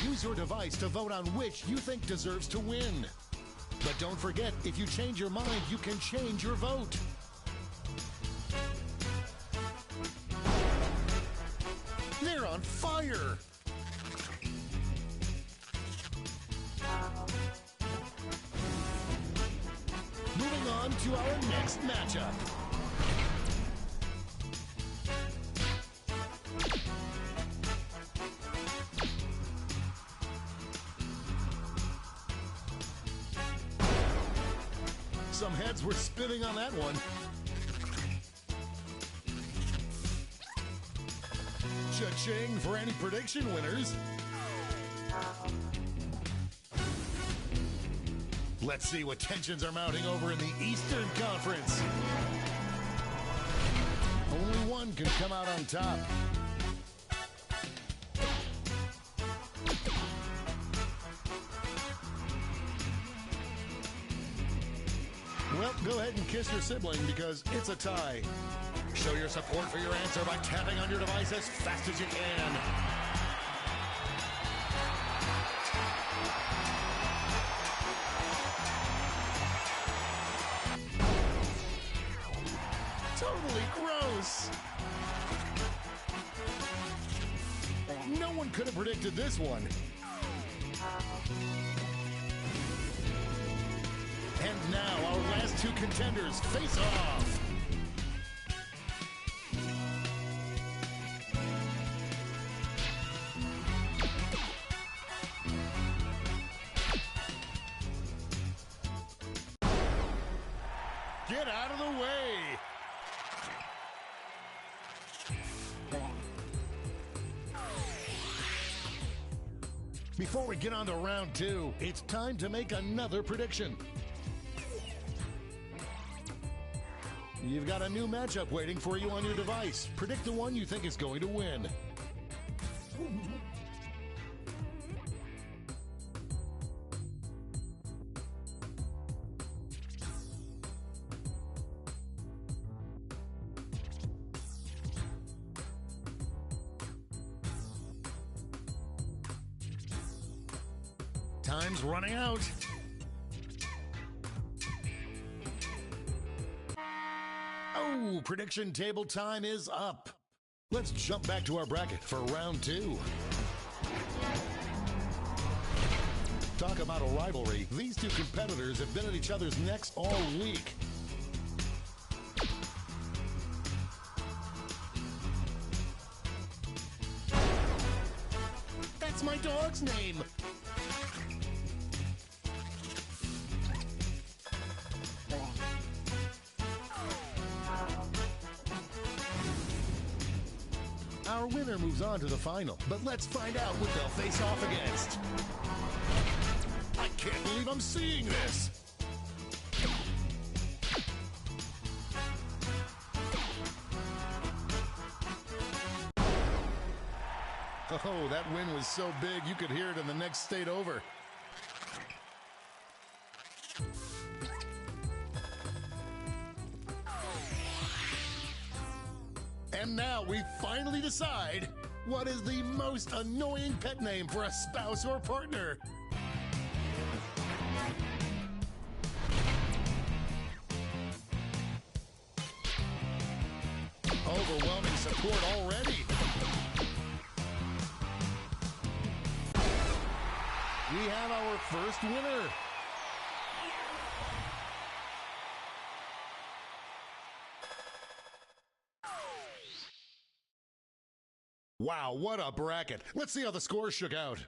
Use your device to vote on which you think deserves to win. But don't forget, if you change your mind, you can change your vote. They're on fire! Moving on to our next matchup. Some heads were spinning on that one. Cha-ching for any prediction winners. Let's see what tensions are mounting over in the Eastern Conference. Only one can come out on top. Well, go ahead and kiss your sibling because it's a tie. Show your support for your answer by tapping on your device as fast as you can. Totally gross. No one could have predicted this one. And now our last two contenders face off. Get out of the way. Before we get on to round two, it's time to make another prediction. You've got a new matchup waiting for you on your device. Predict the one you think is going to win. Time's running out. Oh, prediction table time is up. Let's jump back to our bracket for round two. Talk about a rivalry. These two competitors have been at each other's necks all week. That's my dog's name. Our winner moves on to the final, but let's find out what they'll face off against. I can't believe I'm seeing this. Oh, that win was so big you could hear it in the next state over. And now we finally decide what is the most annoying pet name for a spouse or partner. Overwhelming support already. we have our first winner. Wow, what a bracket. Let's see how the scores shook out.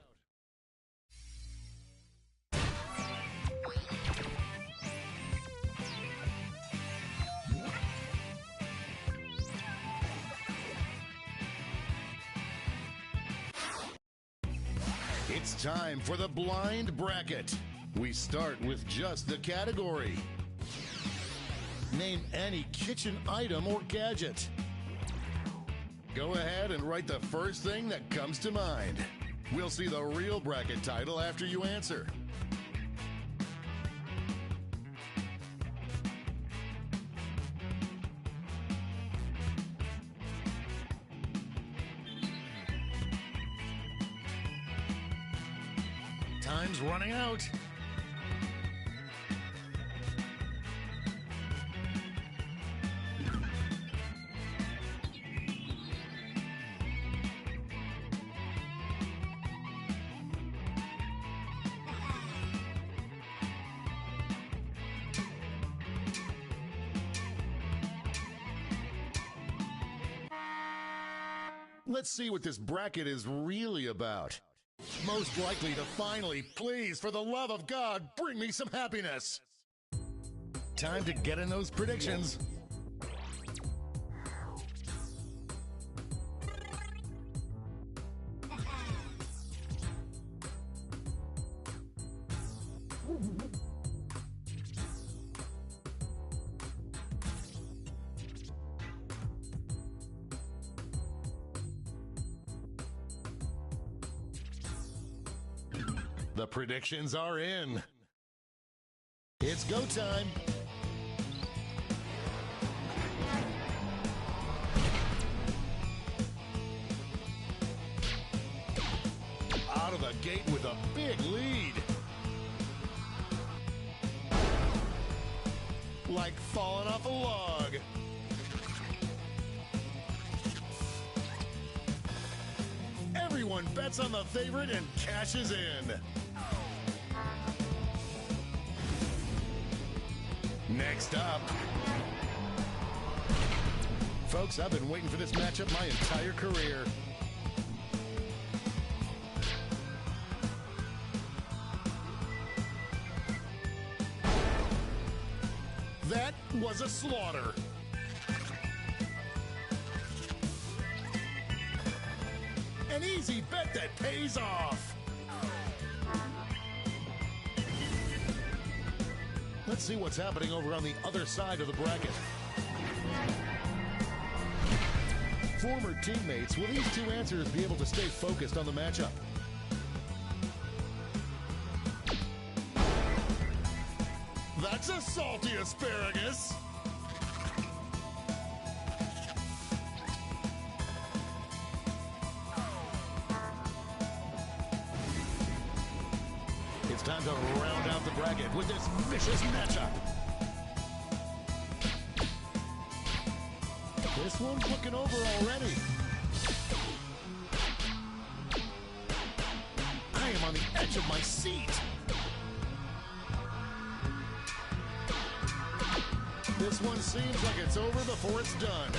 It's time for the blind bracket. We start with just the category. Name any kitchen item or gadget. Go ahead and write the first thing that comes to mind. We'll see the real bracket title after you answer. Time's running out. Let's see what this bracket is really about. Most likely to finally, please, for the love of God, bring me some happiness. Time to get in those predictions. The predictions are in. It's go time. Out of the gate with a big lead. Like falling off a log. Everyone bets on the favorite and cashes in. Next up. Folks, I've been waiting for this matchup my entire career. That was a slaughter. An easy bet that pays off. Let's see what's happening over on the other side of the bracket. Former teammates, will these two answers be able to stay focused on the matchup? That's a salty asparagus. It's time to round out the bracket with this vicious matchup. This one's looking over already. I am on the edge of my seat. This one seems like it's over before it's done.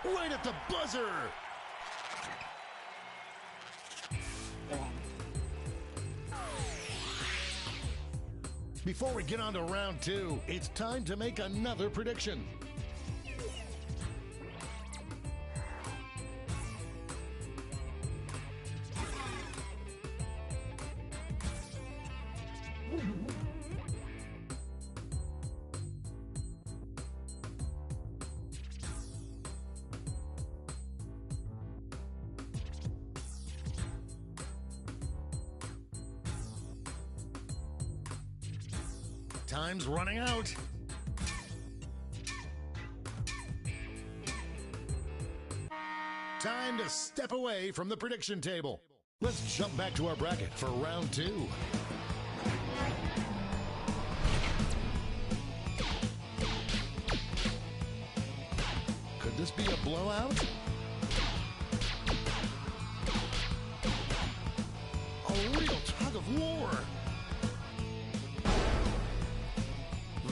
Right at the buzzer. Before we get on to round two, it's time to make another prediction. Time's running out. Time to step away from the prediction table. Let's jump back to our bracket for round two. Could this be a blowout?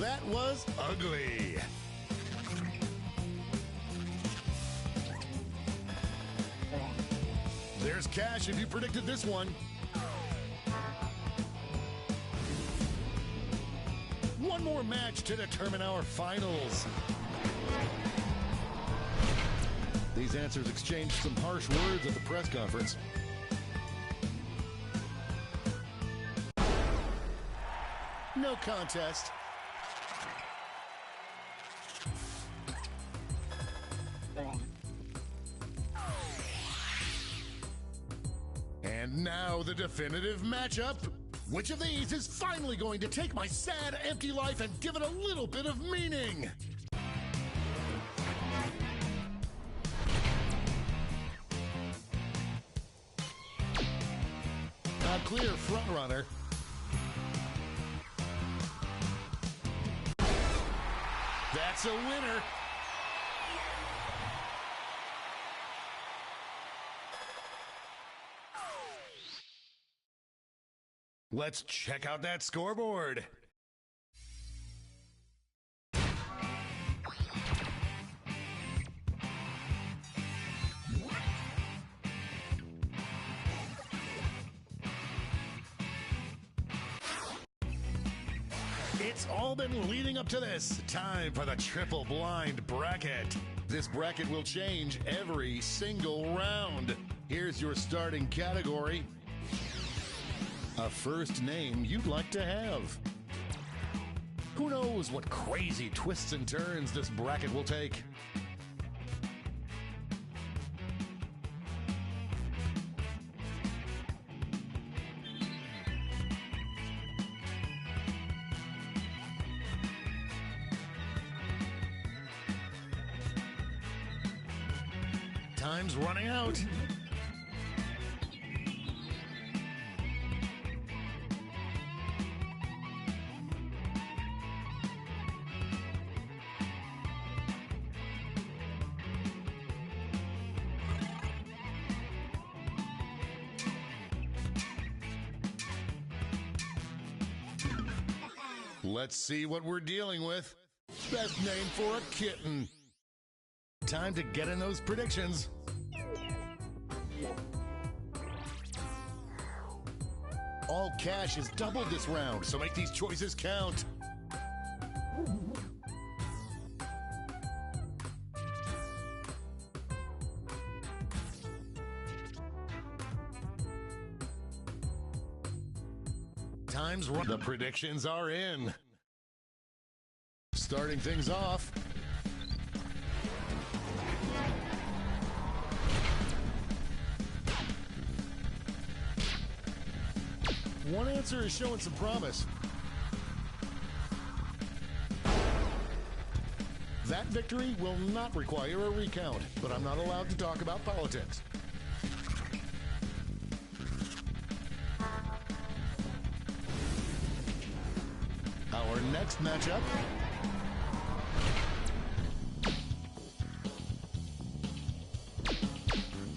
that was ugly. There's cash if you predicted this one. One more match to determine our finals. These answers exchanged some harsh words at the press conference. No contest. And now the definitive matchup. Which of these is finally going to take my sad, empty life and give it a little bit of meaning? A clear frontrunner. That's a winner. Let's check out that scoreboard. It's all been leading up to this. Time for the triple blind bracket. This bracket will change every single round. Here's your starting category. A first name you'd like to have. Who knows what crazy twists and turns this bracket will take? Time's running out. Let's see what we're dealing with. Best name for a kitten. Time to get in those predictions. All cash is doubled this round, so make these choices count. Time's run. The predictions are in. Starting things off. One answer is showing some promise. That victory will not require a recount, but I'm not allowed to talk about politics. Our next matchup.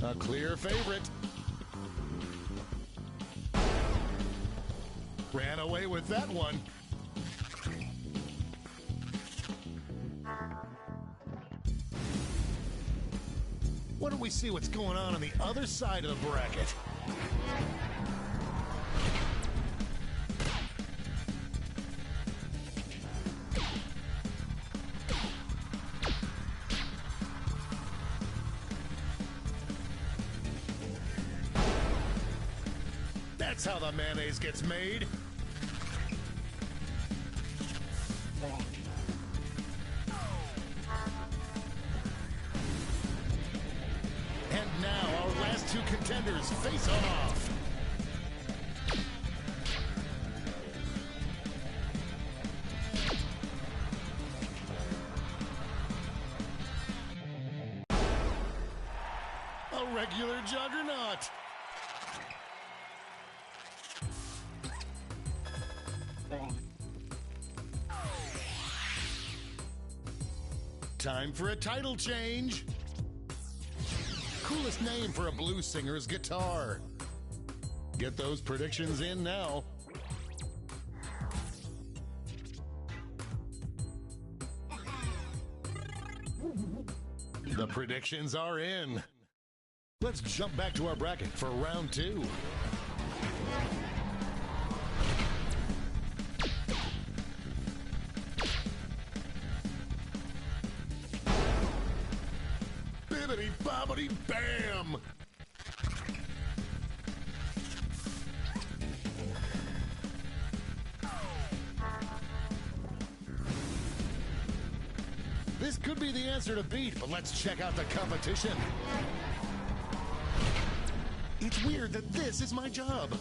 A clear favorite. Ran away with that one. Why don't we see what's going on the other side of the bracket? That's how the mayonnaise gets made. And now our last two contenders face off. A regular juggernaut. Time for a title change. Coolest name for a blues singer's guitar. Get those predictions in now. The predictions are in. Let's jump back to our bracket for round 2. Bibbidi bobbidi bam! This could be the answer to beat, but let's check out the competition. It's weird that this is my job.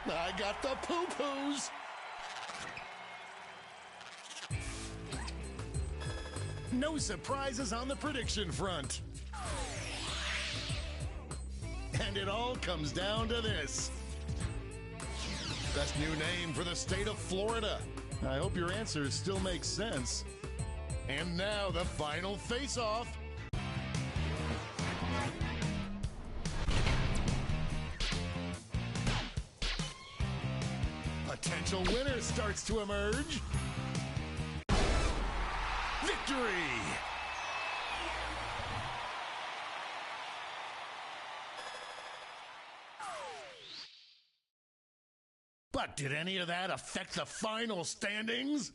I got the poo-poos. No surprises on the prediction front. And it all comes down to this. Best new name for the state of Florida. I hope your answers still make sense. And now the final face-off. Potential winner starts to emerge. Victory! But did any of that affect the final standings?